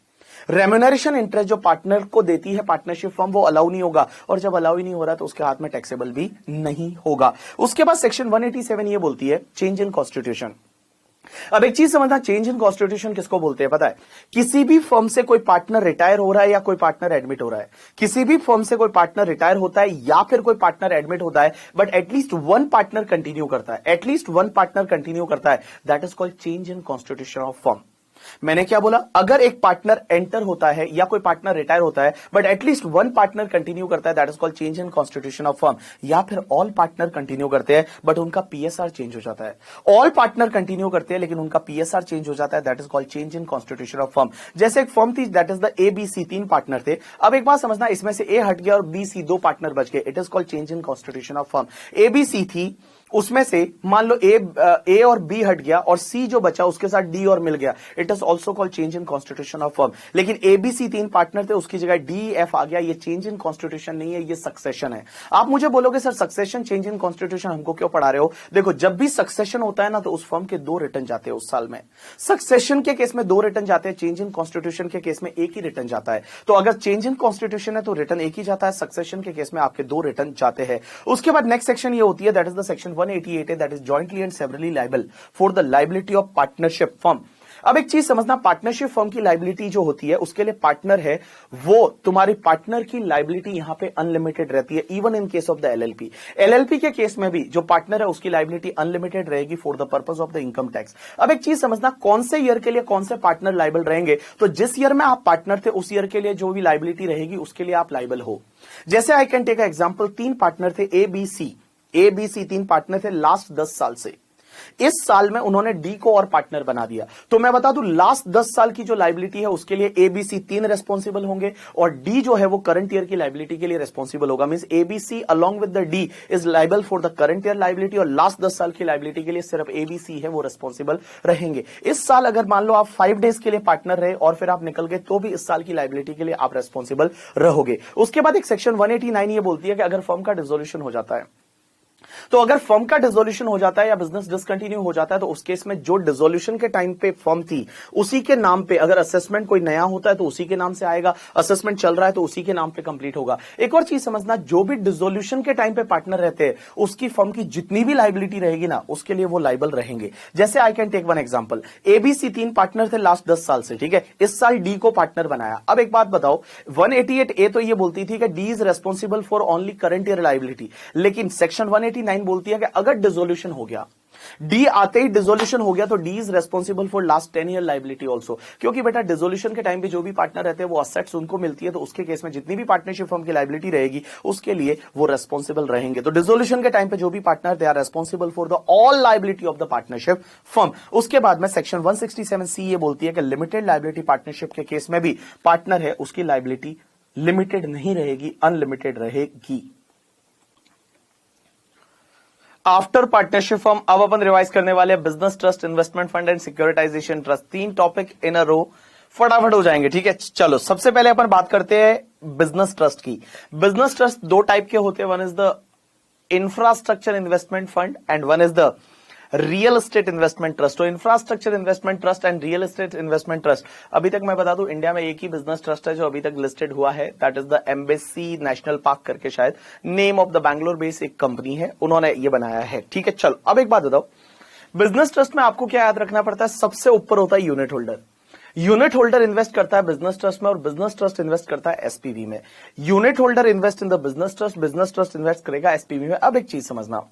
रेम्यूनरेशन इंटरेस्ट जो पार्टनर को देती है पार्टनरशिप फर्म वो अलाउ नहीं होगा, और जब अलाउ ही नहीं हो रहा तो उसके हाथ में टैक्सेबल भी नहीं होगा। उसके बाद सेक्शन 187 ये बोलती है चेंज इन कॉन्स्टिट्यूशन। अब एक चीज समझना, चेंज इन कॉन्स्टिट्यूशन किसको बोलते हैं पता है, किसी भी फर्म से कोई पार्टनर रिटायर हो रहा है या कोई पार्टनर एडमिट हो रहा है, किसी भी फर्म से कोई पार्टनर रिटायर होता है या फिर कोई पार्टनर एडमिट होता है, but at least one partner continue करता है, एटलीस्ट वन पार्टनर कंटिन्यू करता है, that is called change in constitution of firm. मैंने क्या बोला, अगर एक पार्टनर एंटर होता है या कोई पार्टनर रिटायर होता है but at least one partner continue करता है, that is called change in constitution of firm. या फिर ऑल पार्टनर कंटिन्यू करते हैं बट उनका पीएसआर चेंज हो जाता है, ऑल पार्टनर कंटिन्यू करते हैं लेकिन उनका पीएसआर चेंज हो जाता है, that is called change in constitution of firm. जैसे एक फर्म थी that is the ABC, 3 partner थे। अब एक बात समझना, इसमें से ए हट गया और BC 2 पार्टनर बच गए, it is called change in constitution of firm. ABC थी, उसमें से मान लो ए और बी हट गया और सी जो बचा उसके साथ डी और मिल गया, it is also called change in constitution of firm. लेकिन ABC 3 पार्टनर थे, उसकी जगह DEF आ गया, ये चेंज इन कॉन्स्टिट्यूशन नहीं है, ये सक्सेशन है। आप मुझे बोलोगे sir succession change in constitution हमको क्यों पढ़ा रहे हो? देखो, जब भी सक्सेशन होता है ना तो उस फर्म के 2 रिटर्न जाते हैं उस साल में। सक्सेशन के केस में 2 रिटर्न जाते हैं, चेंज इन कॉन्स्टिट्यूशन के केस में 1 ही रिटर्न जाता है। तो अगर चेंज इन कॉन्स्टिट्यूशन है तो रिटर्न 1 ही जाता है, सक्सेशन के केस में आपके 2 रिटर्न जाते हैं। उसके बाद नेक्स्ट सेक्शन ये होती है, दैट इज द सेक्शन 188 है, that jointly and severally liable for the liability of partnership firm। अब एक चीज समझना, पार्टनरशिप फर्म की लाइबिलिटी जो होती है उसके लिए पार्टनर है, वो तुम्हारे पार्टनर की लाइबिलिटी यहां पे अनलिमिटेड रहती है, even in case of the LLP। LLP के केस में भी जो पार्टनर है उसकी लाइबिलिटी अनलिमिटेड रहेगी for the purpose of the income tax. अब एक चीज समझना, कौन से ईयर के लिए कौन से पार्टनर लाइबल रहेंगे, तो जिस ईयर में आप पार्टनर थे उस ईयर के लिए जो भी लाइबिलिटी रहेगी उसके लिए आप लाइबल हो। जैसे I can take example, 3 partner थे ABC 3 पार्टनर थे लास्ट 10 साल से। इस साल में उन्होंने डी को और पार्टनर बना दिया, तो मैं बता दूं लास्ट 10 साल की जो लाइबिलिटी है उसके लिए ABC 3 रेस्पॉन्सिबल होंगे और डी जो है वो करंट ईयर की लाइबिलिटी के लिए रेस्पॉन्सिबल होगा। Means ABC along with the D is liable for the current year liability, और लास्ट 10 साल की लाइबिलिटी के लिए सिर्फ ABC है वो रेस्पॉन्सिबल रहेंगे। इस साल अगर मान लो आप 5 डेज के लिए पार्टनर रहे और फिर आप निकल गए तो भी इस साल की लाइबिलिटी के लिए आप रेस्पॉन्सिबल रहोगे। उसके बाद एक सेक्शन 189 ये बोलती है कि अगर फर्म का डिसोल्यूशन हो जाता है, तो अगर फर्म का डिसोल्यूशन हो जाता है या बिजनेस डिसकंटिन्यू हो जाता है तो उस केस में जो डिसोल्यूशन के टाइम पे फर्म थी उसी के नाम पे, अगर असेसमेंट कोई नया होता है तो उसी के नाम से आएगा, असेसमेंट चल रहा है तो उसी के नाम पे कंप्लीट होगा। एक और चीज समझना, जो भी डिसोल्यूशन के टाइम पे पार्टनर रहते हैं उसकी फर्म की जितनी भी लाइबिलिटी रहेगी ना उसके लिए वो लाइबल रहेंगे। जैसे I can take one example, ABC 3 partner थे लास्ट 10 साल से, ठीक है, इस साल डी को पार्टनर बनाया। अब एक बात बताओ, 188A तो ये बोलती थी कि D is responsible for only current year liability, लेकिन सेक्शन 189 बोलती है कि अगर डिसोल्यूशन हो गया, डी आते ही डिसोल्यूशन हो गया, तो D is responsible for last 10 year liability also. क्योंकि बेटा डिसोल्यूशन के टाइम पे जो भी पार्टनर रहते हैं वो असेट्स उनको मिलती है, तो उसके केस में जितनी भी पार्टनरशिप फर्म की लाइबिलिटी रहेगी उसके लिए वो रेस्पॉन्सिबल रहेंगे। तो डिसोल्यूशन के टाइम पे जो भी partner they are responsible for the all liability of the partnership firm. उसके बाद में सेक्शन 167C ये बोलती है कि लिमिटेड लाइबिलिटी पार्टनरशिप के केस में भी पार्टनर है उसकी लाइबिलिटी लिमिटेड नहीं रहेगी, अनलिमिटेड रहेगी। आफ्टर पार्टनरशिप फर्म अब अपन रिवाइज करने वाले business trust, investment fund and securitisation trust. 3 topic in a row, फटाफट हो जाएंगे, ठीक है। चलो सबसे पहले अपन बात करते हैं बिजनेस ट्रस्ट की। बिजनेस ट्रस्ट 2 टाइप के होते हैं, one is the infrastructure investment fund and one is the real estate investment trust, तो infrastructure investment trust and real estate investment trust. अभी तक मैं बता दूं इंडिया में एक ही बिजनेस ट्रस्ट है जो अभी तक लिस्टेड हुआ है, that is the embassy national park करके, शायद name of the Bangalore based एक कंपनी है, उन्होंने ये बनाया है। ठीक है, चलो अब एक बात बताओ, बिजनेस ट्रस्ट में आपको क्या याद रखना पड़ता है, सबसे ऊपर होता है unit holder. Unit holder invest करता है बिजनेस ट्रस्ट में और बिजनेस ट्रस्ट इन्वेस्ट करता है एसपीवी में। Unit holder invest in the business trust invest करेगा एसपीवी में। अब एक चीज समझना,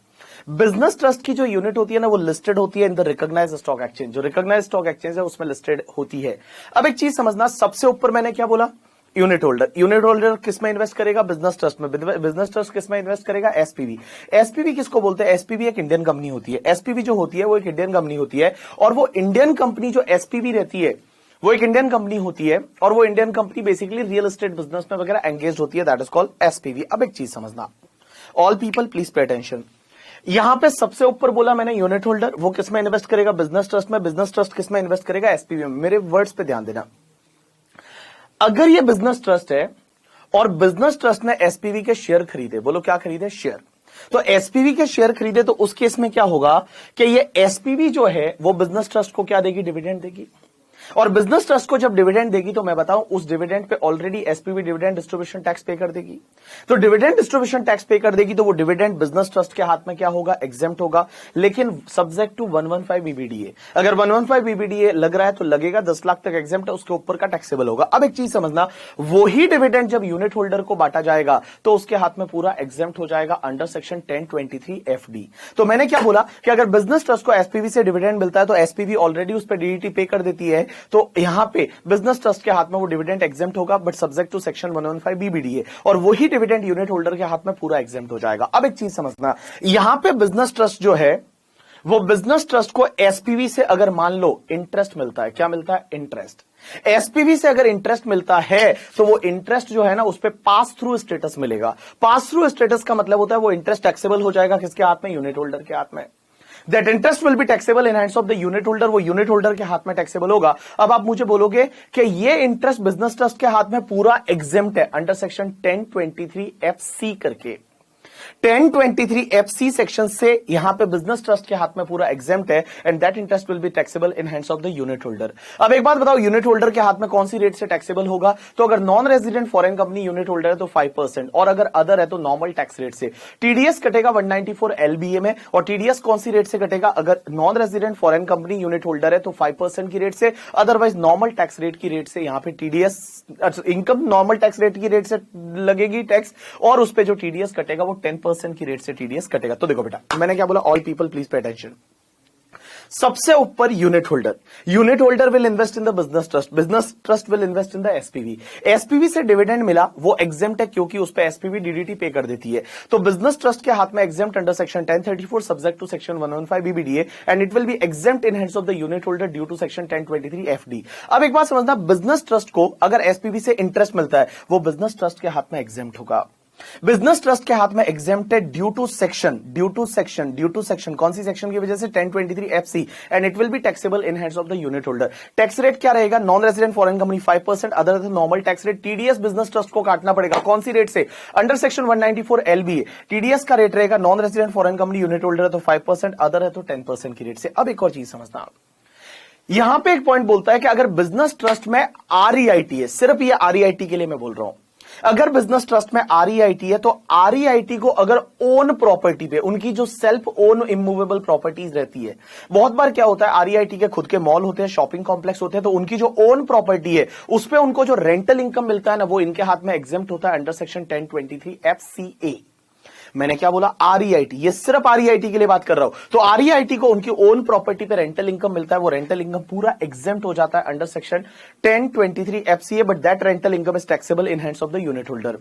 बिजनेस ट्रस्ट की जो यूनिट होती है ना वो लिस्टेड होती है in the recognised stock exchange, जो रिकॉग्नाइज्ड स्टॉक एक्सचेंज है उसमें लिस्टेड होती है। अब एक चीज समझना, सबसे ऊपर मैंने क्या बोला, यूनिट होल्डर। यूनिट होल्डर किस में इन्वेस्ट करेगा, बिजनेस ट्रस्ट में। बिजनेस ट्रस्ट किस में इन्वेस्ट करेगा, एसपीवी। एसपीवी किसको बोलते हैं, एसपीवी एक इंडियन कंपनी होती है। एसपीवी जो होती है वो एक इंडियन कंपनी होती है और वो इंडियन कंपनी जो एसपीवी रहती है वो एक इंडियन कंपनी होती है और वो Indian company basically real estate business में वगैरह एंगेज होती है, दैट इज कॉल्ड एसपीवी। अब एक चीज समझना, all people please pay attention, यहां पे सबसे ऊपर बोला मैंने यूनिट होल्डर, वो किसमें इन्वेस्ट करेगा, बिजनेस ट्रस्ट में। बिजनेस ट्रस्ट किसमें इन्वेस्ट करेगा, एसपीवी में। मेरे वर्ड्स पे ध्यान देना, अगर ये बिजनेस ट्रस्ट है और बिजनेस ट्रस्ट ने एसपीवी के शेयर खरीदे, बोलो क्या खरीदे, शेयर, तो एसपीवी के शेयर खरीदे, तो उस केस में क्या होगा कि ये एसपीवी जो है वो बिजनेस ट्रस्ट को क्या देगी, डिविडेंड देगी। और बिजनेस ट्रस्ट को जब डिविडेंड देगी तो मैं बताऊं उस dividend pay already SPV dividend distribution tax पे कर देगी। तो डिविडेंड डिस्ट्रीब्यूशन टैक्स पे कर देगी तो वो डिविडेंड बिजनेस ट्रस्ट के हाथ में क्या होगा, एग्जेम्प्ट होगा, लेकिन सब्जेक्ट टू 115 बीबीडीए। अगर 115 बीबीडीए लग रहा है तो लगेगा, 10 लाख तक एग्जेम्प्ट है, उसके ऊपर का टैक्सेबल होगा। अब एक चीज समझना, वही डिविडेंड जब यूनिट होल्डर को बांटा जाएगा तो उसके हाथ में पूरा एग्जेम्प्ट हो जाएगा अंडर सेक्शन 1023 FD। तो मैंने क्या बोला कि अगर बिजनेस ट्रस्ट को एसपीवी से डिविडेंड मिलता है तो एसपीवी ऑलरेडी उस पर डीडीटी पे कर देती है, तो यहां पे बिजनेस ट्रस्ट के हाथ में वो डिविडेंड एग्जेम्प्ट होगा, but subject to section 115 BBDA, और वही डिविडेंड यूनिट होल्डर के हाथ में पूरा एग्जेम्प्ट हो जाएगा। अब एक चीज समझना, यहां पे बिजनेस ट्रस्ट जो है वो बिजनेस ट्रस्ट को एसपीवी से अगर मान लो इंटरेस्ट मिलता है, क्या मिलता है, इंटरेस्ट। एसपीवी से अगर इंटरेस्ट मिलता है तो वो इंटरेस्ट जो है ना उस पे पास थ्रू स्टेटस मिलेगा। पास थ्रू स्टेटस का मतलब होता है वो इंटरेस्ट टैक्सेबल हो जाएगा किसके हाथ में, यूनिट होल्डर के हाथ में। That interest will be taxable in hands of the unit holder, वो यूनिट होल्डर के हाथ में टैक्सेबल होगा। अब आप मुझे बोलोगे कि ये इंटरेस्ट बिजनेस ट्रस्ट के हाथ में पूरा एग्जेम्प्ट है अंडर सेक्शन 1023 FC करके। 1023 FC सेक्शन से यहां पे बिजनेस ट्रस्ट के हाथ में पूरा एग्जेम्प्ट है and that interest will be taxable in hands of the unit holder. अब एक बात बताओ, यूनिट होल्डर के हाथ में कौन सी रेट से टैक्सेबल होगा, तो अगर non resident foreign company unit holder है तो 5% और अगर अदर है तो नॉर्मल टैक्स रेट से। टीडीएस कटेगा 194 LBA में, और टीडीएस कौन सी रेट से कटेगा, अगर non resident foreign company unit holder है तो 5% की रेट से, अदरवाइज नॉर्मल टैक्स रेट की रेट से। यहां पे TDS income normal tax rate की रेट से लगेगी टैक्स, और उस पे जो टीडीएस कटेगा वो 10% की रेट से टीडीएस कटेगा। तो देखो बेटा, मैंने क्या बोला, all people please pay attention. सबसे ऊपर unit holder, unit holder will invest in the business trust, business trust will invest in the SPV. SPV से डिविडेंड मिला, वो एग्जेम्प्ट है क्योंकि उस पे एसपीवी डीडीटी पे कर देती है, तो बिजनेस ट्रस्ट के हाथ में exempt under section 1034 subject to section 115 BBDA and it will be exempt in hands of the unit holder due to section 1023 FD। अब एक बात समझना, बिजनेस ट्रस्ट को अगर एसपीवी से इंटरेस्ट मिलता है वो बिजनेस ट्रस्ट के हाथ में एग्जेम्प्ट होगा। बिजनेस ट्रस्ट के हाथ में एग्जेम्प्टेड ड्यू टू सेक्शन कौन सी सेक्शन की वजह से, 1023 FC, and it will be taxable in hands of the unit holder. Tax rate क्या रहेगा, non resident foreign company 5%, other normal tax rate. TDS business trust को काटना पड़ेगा, कौन सी रेट से, अंडर सेक्शन 194 LBA। टीडीएस का रेट रहेगा, non resident foreign company unit holder है तो 5%, अदर है तो 10% की रेट से। अब एक और चीज समझना, यहां पे एक पॉइंट बोलता है कि अगर बिजनेस ट्रस्ट में REIT है, सिर्फ ये REIT के लिए मैं बोल रहा हूं, अगर बिजनेस ट्रस्ट में REIT है तो REIT को अगर ओन प्रॉपर्टी पे, उनकी जो सेल्फ ओन इमूवेबल प्रॉपर्टीज रहती है, बहुत बार क्या होता है REIT के खुद के मॉल होते हैं, शॉपिंग कॉम्प्लेक्स होते हैं, तो उनकी जो ओन प्रॉपर्टी है उस पे उनको जो रेंटल इनकम मिलता है ना वो इनके हाथ में एग्जेम्प्ट होता है अंडर सेक्शन 1023 FCA। मैंने क्या बोला, REIT, ये सिर्फ REIT के लिए बात कर रहा हूं। तो REIT को उनकी ओन प्रॉपर्टी पे रेंटल इनकम मिलता है, वो रेंटल इनकम पूरा एग्जेम्प्ट हो जाता है under section 1023 FCA, but that rental income is taxable in hands of the unit holder.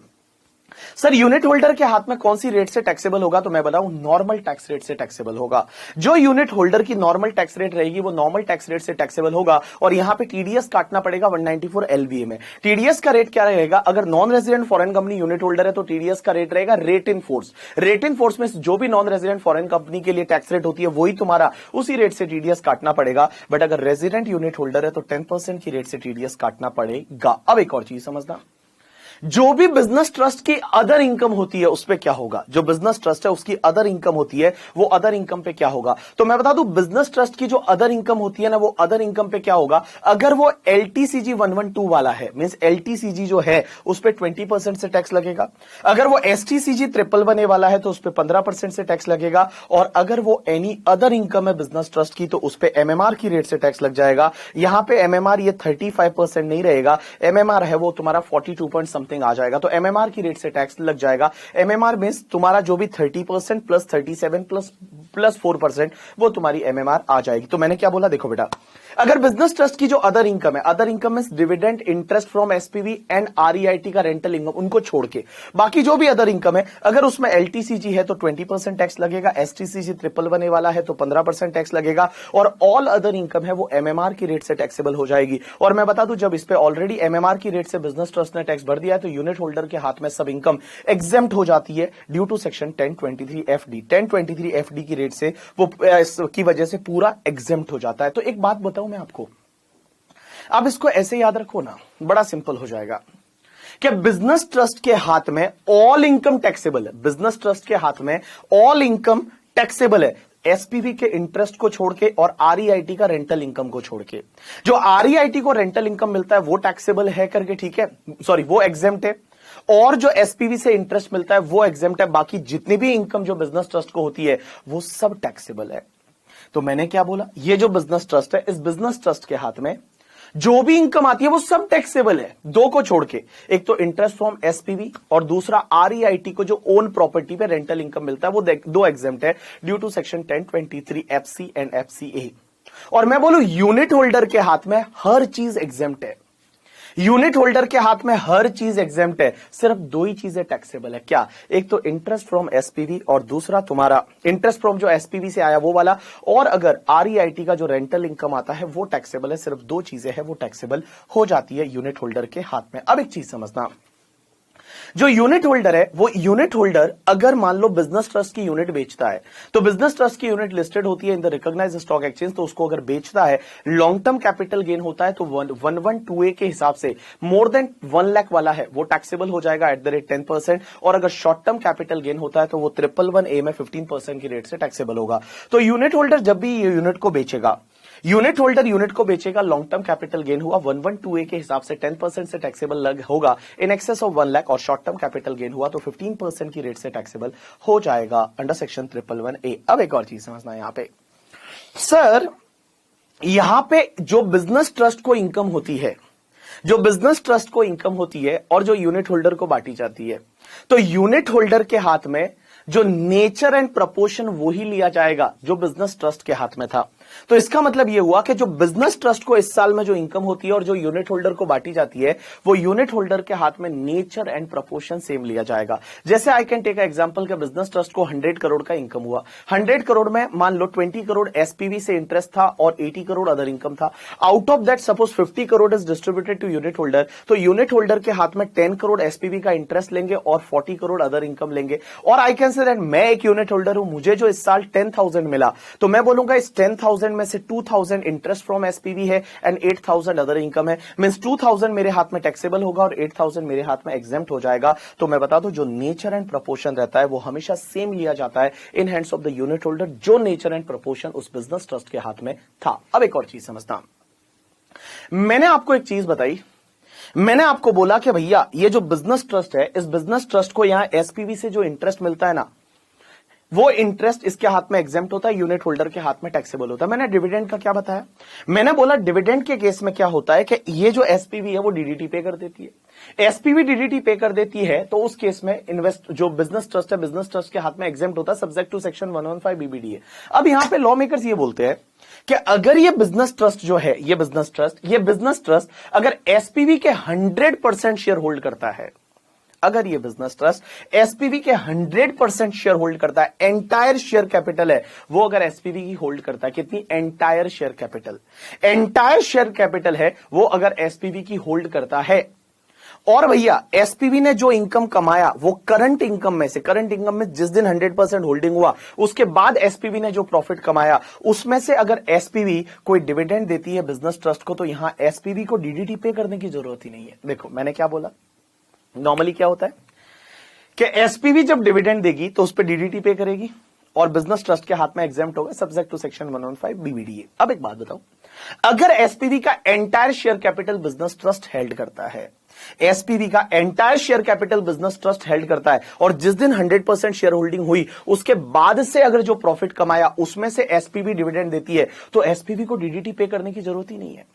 Sir unit holder के हाथ में कौन सी रेट से टैक्सेबल होगा, तो मैं बताऊं नॉर्मल टैक्स रेट से टैक्सेबल होगा। जो यूनिट होल्डर की नॉर्मल टैक्स रेट रहेगी वो नॉर्मल टैक्स रेट से टैक्सेबल होगा, और यहां पे टीडीएस काटना पड़ेगा 194 LBA में। टीडीएस का रेट क्या रहेगा, अगर non resident foreign company unit holder है तो टीडीएस का रेट रहेगा rate in force. Rate in force में जो भी नॉन रेजिडेंट फॉरेन कंपनी के लिए टैक्स रेट होती है वही तुम्हारा, उसी रेट से टीडीएस काटना पड़ेगा, बट अगर रेजिडेंट यूनिट होल्डर है तो 10% की रेट से टीडीएस काटना पड़ेगा। अब एक और चीज समझना, जो भी बिजनेस ट्रस्ट की अदर इनकम होती है उस पे क्या होगा, जो बिजनेस ट्रस्ट है उसकी अदर इनकम होती है वो अदर इनकम पे क्या होगा। तो मैं बता दूं बिजनेस ट्रस्ट की जो अदर इनकम होती है ना वो अदर इनकम पे क्या होगा, अगर वो एलटीसीजी 112 वाला है मींस एलटीसीजी जो है उस पे 20% से टैक्स लगेगा, अगर वो एसटीसीजी 111 वाला है तो उस पे 15% से टैक्स लगेगा, और अगर वो एनी अदर इनकम है बिजनेस ट्रस्ट की तो उस पे एमएमआर की रेट से टैक्स लग जाएगा। यहां पे एमएमआर ये 35% नहीं रहेगा, एमएमआर है वो तुम्हारा 42 पॉइंट समथिंग आ जाएगा, तो एमएमआर की रेट से टैक्स लग जाएगा। एमएमआर मींस तुम्हारा जो भी 30% प्लस 37 प्लस 4% वो तुम्हारी एमएमआर आ जाएगी। तो मैंने क्या बोला, देखो बेटा अगर बिजनेस ट्रस्ट की जो अदर इनकम है, other income means dividend, interest from SPV and REIT का रेंटल इनकम, उनको छोड़ के बाकी जो भी अदर इनकम है, अगर उसमें एलटीसीजी है तो 20% टैक्स लगेगा, एसटीसीजी 111 वाला है तो 15% टैक्स लगेगा, और ऑल अदर इनकम है वो एमएमआर की रेट से टैक्सेबल हो जाएगी। और मैं बता दूं जब इस पे ऑलरेडी एमएमआर की रेट से बिजनेस ट्रस्ट ने टैक्स भर दिया है तो यूनिट होल्डर के हाथ में सब इनकम एग्जेम्प्ट हो जाती है due to section 1023 FD. 1023 FD की रेट से वो की वजह से पूरा एग्जेम्प्ट हो जाता है। तो एक बात बताऊं मैं आपको, अब इसको ऐसे याद रखो ना, बड़ा सिंपल हो जाएगा कि बिजनेस ट्रस्ट के हाथ में ऑल इनकम टैक्सेबल है, बिजनेस ट्रस्ट के हाथ में ऑल इनकम टैक्सेबल है एसपीवी के इंटरेस्ट को छोड़ के और आरईआईटी का रेंटल इनकम को छोड़ के। जो आरईआईटी को रेंटल इनकम मिलता है वो टैक्सेबल है करके, ठीक है, सॉरी वो एग्जेम्प्ट है, और जो एसपीवी से इंटरेस्ट मिलता है वो एग्जेम्प्ट है, बाकी जितनी भी इनकम जो बिजनेस ट्रस्ट को होती है वो सब टैक्सेबल है। तो मैंने क्या बोला, ये जो बिजनेस ट्रस्ट है इस बिजनेस ट्रस्ट के हाथ में जो भी इनकम आती है वो सब टैक्सेबल है, दो को छोड़ के, एक तो इंटरेस्ट फ्रॉम एसपीवी और दूसरा आरईआईटी को जो ओन प्रॉपर्टी पे रेंटल इनकम मिलता है वो दो एग्जेम्प्ट है due to section 1023 FC and FCA. और मैं बोलूं यूनिट होल्डर के हाथ में हर चीज एग्जेम्प्ट है, यूनिट होल्डर के हाथ में हर चीज एग्जेम्प्ट है, सिर्फ दो ही चीजें टैक्सेबल है, क्या, एक तो इंटरेस्ट फ्रॉम एसपीवी और दूसरा तुम्हारा इंटरेस्ट फ्रॉम जो एसपीवी से आया वो वाला, और अगर आरईआईटी का जो रेंटल इनकम आता है वो टैक्सेबल है, सिर्फ दो चीजें हैं वो टैक्सेबल हो जाती है यूनिट होल्डर के हाथ में। अब एक चीज समझना, जो यूनिट होल्डर है वो यूनिट होल्डर अगर मान लो बिजनेस ट्रस्ट की यूनिट बेचता है, तो बिजनेस ट्रस्ट की यूनिट लिस्टेड होती है in the recognised stock exchange, तो उसको अगर बेचता है लॉन्ग टर्म कैपिटल गेन होता है तो 112A के हिसाब से मोर देन 1 लाख वाला है वो टैक्सेबल हो जाएगा एट द रेट 10%, और अगर शॉर्ट टर्म कैपिटल गेन होता है तो वो 111A में 15% की रेट से टैक्सेबल होगा। तो यूनिट होल्डर जब भी ये यूनिट को बेचेगा, यूनिट होल्डर यूनिट को बेचेगा, लॉन्ग टर्म कैपिटल गेन हुआ 112A के हिसाब से 10% से टैक्सेबल होगा इन एक्सेस ऑफ 1 लाख, और शॉर्ट टर्म कैपिटल गेन हुआ तो 15% की रेट से टैक्सेबल हो जाएगा अंडर सेक्शन 111A। अब एक और चीज समझना, यहां पे सर यहां पे जो बिजनेस ट्रस्ट को इनकम होती है, जो बिजनेस ट्रस्ट को इनकम होती है और जो यूनिट होल्डर को बांटी जाती है, तो यूनिट होल्डर के हाथ में जो नेचर एंड प्रपोर्शन वही लिया जाएगा जो बिजनेस ट्रस्ट के हाथ में था। तो इसका मतलब यह हुआ कि जो बिजनेस ट्रस्ट को इस साल में जो इनकम होती है और जो यूनिट होल्डर को बांटी जाती है वो यूनिट होल्डर के हाथ में नेचर एंड प्रपोर्शन सेम लिया जाएगा। जैसे आई कैन टेक एग्जांपल के बिजनेस ट्रस्ट को 100 करोड़ का इनकम हुआ, 100 करोड़ में मान लो 20 करोड़ एसपीवी से इंटरेस्ट था और 80 करोड़ अदर इनकम था। Out of that suppose 50 crore is distributed to unit holder, तो यूनिट होल्डर के हाथ में 10 करोड़ एसपीवी का इंटरेस्ट लेंगे और 40 करोड़ अदर इनकम लेंगे। और आई कैन से दैट मैं एक यूनिट होल्डर हूं, मुझे जो इस साल 10,000 मिला तो मैं बोलूंगा इस 10,000 में से 2,000 इंटरेस्ट फ्रॉम एसपीवी है एंड 8,000 अदर इनकम है, मींस 2,000 मेरे हाथ में टैक्सेबल होगा और 8,000 मेरे हाथ में एग्जेम्प्ट हो जाएगा। तो मैं बता दूं जो नेचर एंड प्रपोर्शन रहता है वो हमेशा सेम लिया जाता है इन hands of the unit holder, जो नेचर एंड प्रपोर्शन उस बिजनेस ट्रस्ट के हाथ में था। अब एक और चीज समझना, मैंने आपको एक चीज बताई, मैंने आपको बोला कि भैया ये जो बिजनेस ट्रस्ट है इस बिजनेस ट्रस्ट को यहां एसपीवी से जो इंटरेस्ट मिलता है ना वो इंटरेस्ट इसके हाथ में एग्जेम्प्ट होता है, यूनिट होल्डर के हाथ में टैक्सेबल होता है। मैंने डिविडेंड का क्या बताया, मैंने बोला डिविडेंड के केस में क्या होता है कि ये जो एसपीवी है वो डीडीटी पे कर देती है, एसपीवी डीडीटी पे कर देती है तो उस केस में इन्वेस्ट जो बिजनेस ट्रस्ट है बिजनेस ट्रस्ट के हाथ में एग्जेम्प्ट होता है सब्जेक्ट टू सेक्शन 115 बीबीडीए। अब यहां पे लॉ मेकर्स ये बोलते हैं कि अगर ये बिजनेस ट्रस्ट जो है ये बिजनेस ट्रस्ट अगर एसपीवी के 100% शेयर होल्ड करता है, अगर ये बिजनेस ट्रस्ट एसपीवी के 100% शेयर होल्ड करता है, एंटायर शेयर कैपिटल है वो अगर एसपीवी की होल्ड करता है, कितनी, entire share capital, entire share capital है वो अगर एसपीवी की होल्ड करता है, और भैया एसपीवी ने जो इनकम कमाया वो करंट इनकम में से, करंट इनकम में जिस दिन 100% होल्डिंग हुआ उसके बाद एसपीवी ने जो प्रॉफिट कमाया उसमें से अगर एसपीवी कोई डिविडेंड देती है बिजनेस ट्रस्ट को तो यहां एसपीवी को डीडीटी पे करने की जरूरत ही नहीं है। देखो मैंने क्या बोला, नॉर्मली क्या होता है कि एसपीवी जब डिविडेंड देगी तो उस पर डीडीटी पे करेगी और बिजनेस ट्रस्ट के हाथ में एग्जेम्प्ट होगा सब्जेक्ट टू सेक्शन 115 बीबीडीए। अब एक बात बताओ, अगर एसपीवी का entire share capital business trust held करता है, एसपीवी का entire share capital business trust held करता है और जिस दिन 100% शेयर होल्डिंग हुई उसके बाद से अगर जो प्रॉफिट कमाया उसमें से एसपीवी डिविडेंड देती है, तो एसपीवी को डीडीटी पे करने की जरूरत ही नहीं है।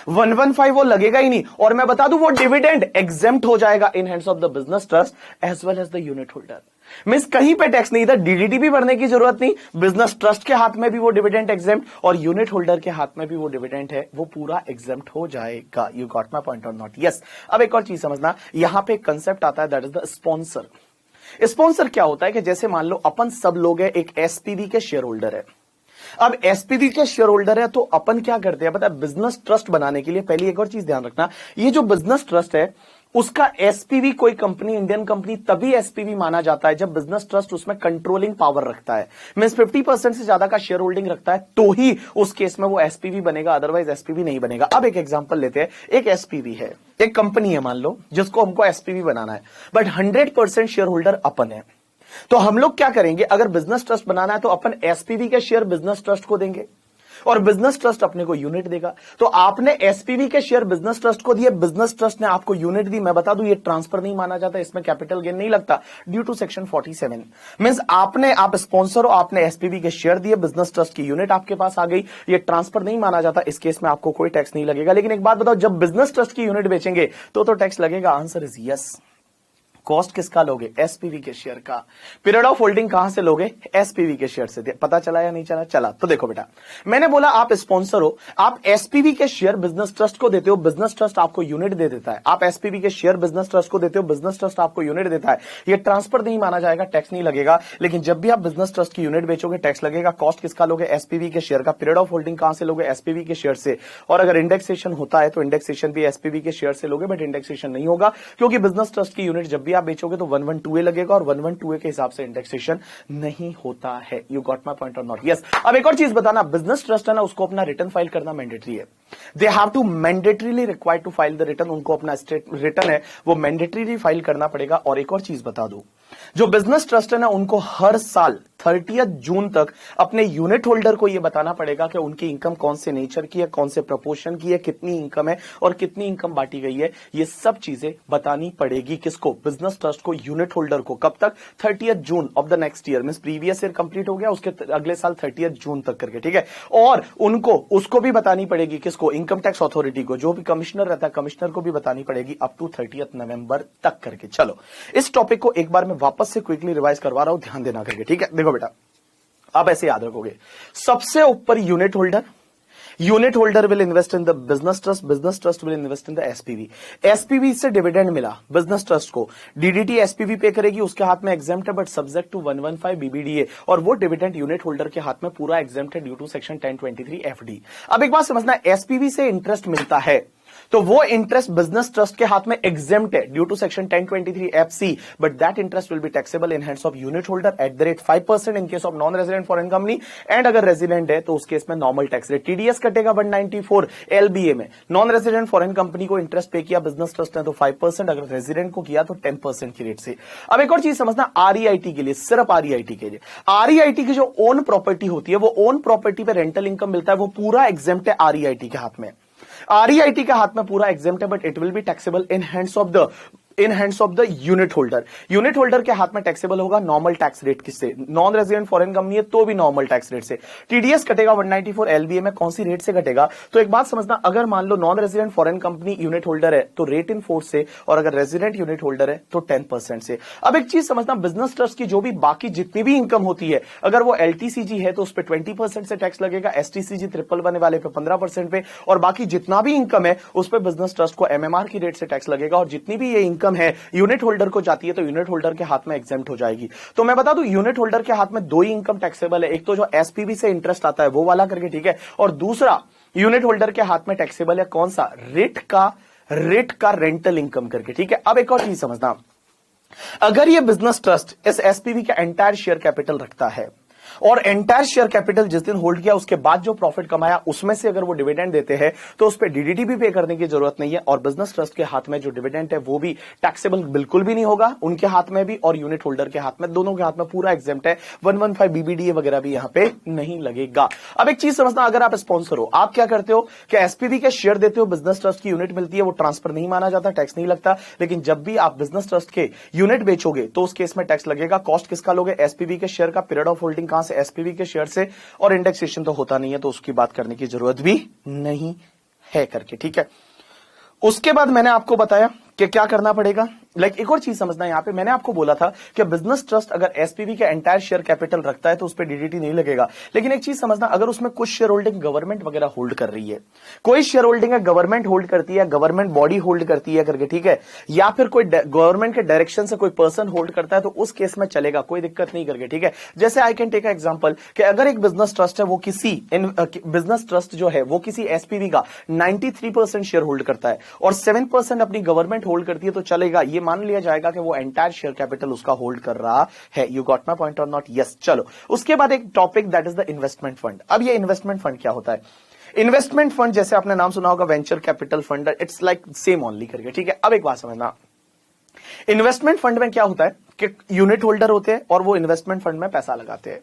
115 वो लगेगा ही नहीं। और मैं बता दूं वो डिविडेंड एग्जेम्प्ट हो जाएगा in hands of the business trust as well as the unit holder. Means कहीं पे टैक्स नहीं, इधर डीडीटी भी भरने की जरूरत नहीं, बिजनेस ट्रस्ट के हाथ में भी वो डिविडेंड एग्जेम्प्ट और यूनिट होल्डर के हाथ में भी वो डिविडेंड है, वो पूरा एग्जेम्प्ट हो जाएगा। यू गॉट माय पॉइंट और नॉट? यस। अब एक और चीज समझना, यहां पे कंसेप्ट आता है that is the sponsor. Sponsor क्या होता है कि जैसे मान लो अपन सब लोग हैं, एक एसपीवी के शेयर होल्डर है। अब एसपीवी के शेयर होल्डर है तो अपन क्या करते हैं पता है, बिजनेस ट्रस्ट बनाने के लिए पहली एक और चीज ध्यान रखना, ये जो बिजनेस ट्रस्ट है उसका एसपीवी कोई कंपनी, इंडियन कंपनी तभी एसपीवी माना जाता है जब बिजनेस ट्रस्ट उसमें कंट्रोलिंग पावर रखता है, मींस 50% से ज्यादा का शेयर होल्डिंग रखता है, तो ही उस केस में वो एसपीवी बनेगा, अदरवाइज एसपीवी नहीं बनेगा। अब एक एग्जांपल लेते हैं, एक एसपीवी है, एक कंपनी है मान लो जिसको हमको एसपीवी बनाना है, बट 100% शेयर होल्डर अपन है। तो हम लोग क्या करेंगे, अगर बिजनेस ट्रस्ट बनाना है तो अपन एसपीवी के शेयर बिजनेस ट्रस्ट को देंगे और बिजनेस ट्रस्ट अपने को यूनिट देगा। तो आपने एसपीवी के शेयर बिजनेस ट्रस्ट को दिए, बिजनेस ट्रस्ट ने आपको यूनिट दी। मैं बता दूं ये ट्रांसफर नहीं माना जाता, इसमें कैपिटल गेन नहीं लगता ड्यू टू सेक्शन 47। मींस आप स्पॉन्सर हो, आपने एसपीवी के शेयर दिए, बिजनेस ट्रस्ट की यूनिट आपके पास आ गई, ये ट्रांसफर नहीं माना जाता, इस केस में आपको कोई टैक्स नहीं लगेगा। लेकिन एक बात बताओ, जब बिजनेस ट्रस्ट की यूनिट बेचेंगे तो टैक्स लगेगा? Answer is yes. कॉस्ट किसका लोगे? एसपीवी के शेयर का। पीरियड ऑफ होल्डिंग कहां से लोगे? एसपीवी के शेयर से। पता चला या नहीं चला? चला। तो देखो बेटा, मैंने बोला आप स्पॉन्सर हो, आप एसपीवी के शेयर बिजनेस ट्रस्ट को देते हो, बिजनेस ट्रस्ट आपको यूनिट दे देता है। आप एसपीवी के शेयर बिजनेस ट्रस्ट को देते हो, बिजनेस ट्रस्ट आपको यूनिट देता है। ये ट्रांसफर नहीं माना जाएगा, टैक्स नहीं लगेगा। लेकिन जब भी आप बिजनेस ट्रस्ट की यूनिट बेचोगे टैक्स लगेगा। कॉस्ट किसका लोगे? एसपीवी के शेयर का। पीरियड ऑफ होल्डिंग कहां से लोगे? एसपीवी के शेयर से। और अगर इंडेक्सेशन होता है तो इंडेक्सेशन भी एसपीवी के शेयर से लोगे, बट इंडेक्सेशन नहीं होगा क्योंकि बिजनेस ट्रस्ट की यूनिट जब भी आप बेचोगे तो 112A लगेगा और 112A के हिसाब से इंडेक्सेशन नहीं होता है। यू गॉट माय पॉइंट और नॉट? यस। अब एक और चीज बताना, बिजनेस ट्रस्ट है ना, उसको अपना रिटर्न फाइल करना मैंडेटरी है। They have to mandatorily required to file the return. उनको अपना रिटर्न है वो मैंडेटरीली फाइल करना पड़ेगा। और एक और चीज बता दो, जो बिजनेस ट्रस्ट है ना, उनको हर साल 30 जून तक अपने यूनिट होल्डर को यह बताना पड़ेगा कि उनकी इनकम कौन से नेचर की है, कौन से प्रपोर्शन की है, कितनी इनकम है और कितनी इनकम बांटी गई है। ये सब चीजें बतानी पड़ेगी किसको? बिजनेस ट्रस्ट को, यूनिट होल्डर को। कब तक? 30 June of the next year. Means previous year complete हो गया, उसके अगले साल 30 जून तक करके, ठीक है। और उनको उसको भी बतानी पड़ेगी किसको? इनकम टैक्स अथॉरिटी को। जो भी कमिश्नर रहता है कमिश्नर को भी बतानी पड़ेगी अप टू 30 नवंबर तक करके। चलो, इस टॉपिक को एक बार मैं वापस से क्विकली रिवाइज करवा रहा हूं, ध्यान देना करके, ठीक है। देखो बेटा, आप ऐसे याद रखोगे, सबसे ऊपर unit holder, unit holder will invest in the business trust, business trust will invest in the SPV. SPV से डिविडेंड मिला बिजनेस ट्रस्ट को, डीडीटी एसपीवी पे करेगी, उसके हाथ में एग्जेम्प्ट है बट सब्जेक्ट टू 115 बीबीडीए। और वो डिविडेंड यूनिट होल्डर के हाथ में पूरा एग्जेम्प्ट है ड्यू टू सेक्शन 1023 एफडी। अब एक बात समझना, एसपीवी से इंटरेस्ट मिलता है तो वो इंटरेस्ट बिजनेस ट्रस्ट के हाथ में एग्जेम्प्ट है due to section 1023 FC, but that interest will be taxable in hands of unit holder at the rate 5% in case of non resident foreign company, and अगर resident है तो उस case में normal tax rate. TDS कटेगा 194 LBA में। Non resident foreign company को interest पे किया बिजनेस ट्रस्ट ने तो 5%, अगर रेजिडेंट को किया तो 10% की रेट से। अब एक और चीज समझना, आरईआईटी के लिए, सिर्फ आरईआईटी के लिए, आरईआईटी की जो ओन प्रॉपर्टी होती है, वो ओन प्रॉपर्टी पे रेंटल इनकम मिलता है, वो पूरा एग्जेम्प्ट है आरईआईटी के हाथ में। आरईआईटी के हाथ में पूरा एग्जेम्प्ट है, but it will be taxable in hands of the unit holder. Unit holder के हाथ में टैक्सेबल होगा नॉर्मल टैक्स रेट किससे? नॉन रेजिडेंट फॉरेन कंपनी है तो भी नॉर्मल टैक्स रेट से। टीडीएस कटेगा 194 एलबीए में, कौन सी रेट से कटेगा? तो एक बात समझना, अगर मान लो non resident foreign company unit holder है तो रेट इन फोर्स से, और अगर रेजिडेंट यूनिट होल्डर है तो 10% से। अब एक चीज समझना, बिजनेस ट्रस्ट की जो भी बाकी जितनी भी इनकम होती है, अगर वो एलटीसीजी है तो उस पर 20% से टैक्स लगेगा, एसटीसीजी 111 वाले पे 15% पे, और बाकी जितना भी इनकम है उस पर बिजनेस ट्रस्ट को एमएमआर की रेट से टैक्स लगेगा। और जितनी भी ये इनकम है यूनिट होल्डर को जाती है तो यूनिट होल्डर के हाथ में एग्जेम्प्ट हो जाएगी। तो मैं बता दूं, यूनिट होल्डर के हाथ में दो ही इनकम टैक्सेबल है, एक तो जो एसपीवी से इंटरेस्ट आता है वो वाला करके, ठीक है, और दूसरा यूनिट होल्डर के हाथ में टैक्सेबल है कौन सा? रेट का रेंटल इनकम करके, ठीक है। अब एक और चीज समझना, अगर ये बिजनेस ट्रस्ट इस एसपीवी का एंटायर शेयर कैपिटल रखता है और एंटायर शेयर कैपिटल जिस दिन होल्ड किया उसके बाद जो प्रॉफिट कमाया उसमें से अगर वो डिविडेंड देते हैं तो उस पर डीडीटी भी पे करने की जरूरत नहीं है, और बिजनेस ट्रस्ट के हाथ में जो डिविडेंड है वो भी टैक्सेबल बिल्कुल भी नहीं होगा, उनके हाथ में भी और यूनिट होल्डर के हाथ में, दोनों के हाथ में पूरा एग्जेम्प्ट है। 115 बीबीडीए वगैरह भी यहां पे नहीं लगेगा। अब एक चीज समझना, अगर आप स्पॉन्सर हो, आप क्या करते हो कि एसपीवी के शेयर देते हो, बिजनेस ट्रस्ट की यूनिट मिलती है, वो ट्रांसफर नहीं माना जाता, टैक्स नहीं लगता, लेकिन जब भी आप बिजनेस ट्रस्ट के यूनिट बेचोगे तो उस केस में टैक्स लगेगा। कॉस्ट किसका लोगे? एसपीवी के शेयर का। पीरियड ऑफ होल्डिंग कहां से? एसपीवी के शेयर से। और इंडेक्सेशन तो होता नहीं है तो उसकी बात करने की जरूरत भी नहीं है करके, ठीक है। उसके बाद मैंने आपको बताया कि क्या करना पड़ेगा। एक और चीज समझना, यहां पे मैंने आपको बोला था कि बिजनेस ट्रस्ट अगर एसपीवी के एंटायर शेयर कैपिटल रखता है तो उस पर डीडीटी नहीं लगेगा, लेकिन एक चीज समझना, अगर उसमें कुछ शेयर होल्डिंग गवर्नमेंट वगैरह होल्ड कर रही है, कोई शेयर होल्डिंग है गवर्नमेंट होल्ड करती है, गवर्नमेंट बॉडी होल्ड करती है करके, ठीक है, या फिर कोई गवर्नमेंट के डायरेक्शन से कोई पर्सन होल्ड करता है तो उस केस में चलेगा, कोई दिक्कत नहीं करके, ठीक है। जैसे आई कैन टेक एग्जांपल कि अगर एक बिजनेस ट्रस्ट है, वो किसी बिजनेस ट्रस्ट जो है वो किसी एसपीवी का 93% शेयर होल्ड करता है और 7% अपनी गवर्नमेंट होल्ड करती है, तो चलेगा, ये मान लिया जाएगा कि वो एंटायर शेयर कैपिटल उसका होल्ड कर रहा है। यू गॉट माय पॉइंट और नॉट? यस। चलो, उसके बाद एक topic that is the investment fund. अब ये इन्वेस्टमेंट फंड क्या होता है? इन्वेस्टमेंट फंड जैसे आपने नाम सुना होगा venture capital fund, it's like same only करके, ठीक है। अब एक बात समझना, इन्वेस्टमेंट फंड में क्या होता है कि यूनिट होल्डर होते हैं और वो इन्वेस्टमेंट फंड में पैसा लगाते हैं।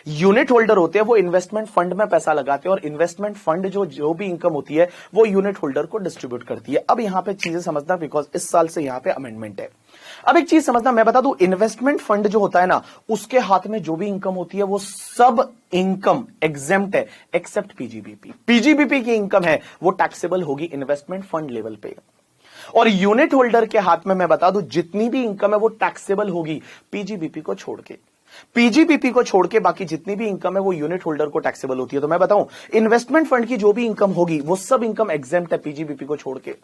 यूनिट होल्डर होते हैं, वो इन्वेस्टमेंट फंड में पैसा लगाते हैं और इन्वेस्टमेंट फंड जो भी इनकम होती है वो यूनिट होल्डर को डिस्ट्रीब्यूट करती है। अब यहां पे चीजें समझना, बिकॉज इस साल से यहां पे अमेंडमेंट है। अब एक चीज समझना, मैं बता दूं, इन्वेस्टमेंट फंड जो होता है ना, उसके हाथ में जो भी इनकम होती है वो सब इनकम एग्जेम्प्ट है एक्सेप्ट पीजीबीपी। पीजीबीपी की इनकम है वो टैक्सेबल होगी इन्वेस्टमेंट फंड लेवल पे, और यूनिट होल्डर के हाथ में मैं बता दूं जितनी भी इनकम है वो टैक्सेबल होगी पीजीबीपी को छोड़ के। पीजीबीपी को छोड़ के बाकी जितनी भी इनकम है वो यूनिट होल्डर को टैक्सेबल होती है। तो मैं बताऊं, इन्वेस्टमेंट फंड की जो भी इनकम होगी वो सब इनकम एग्जेम्प्ट है पीजीबीपी को छोड़ के।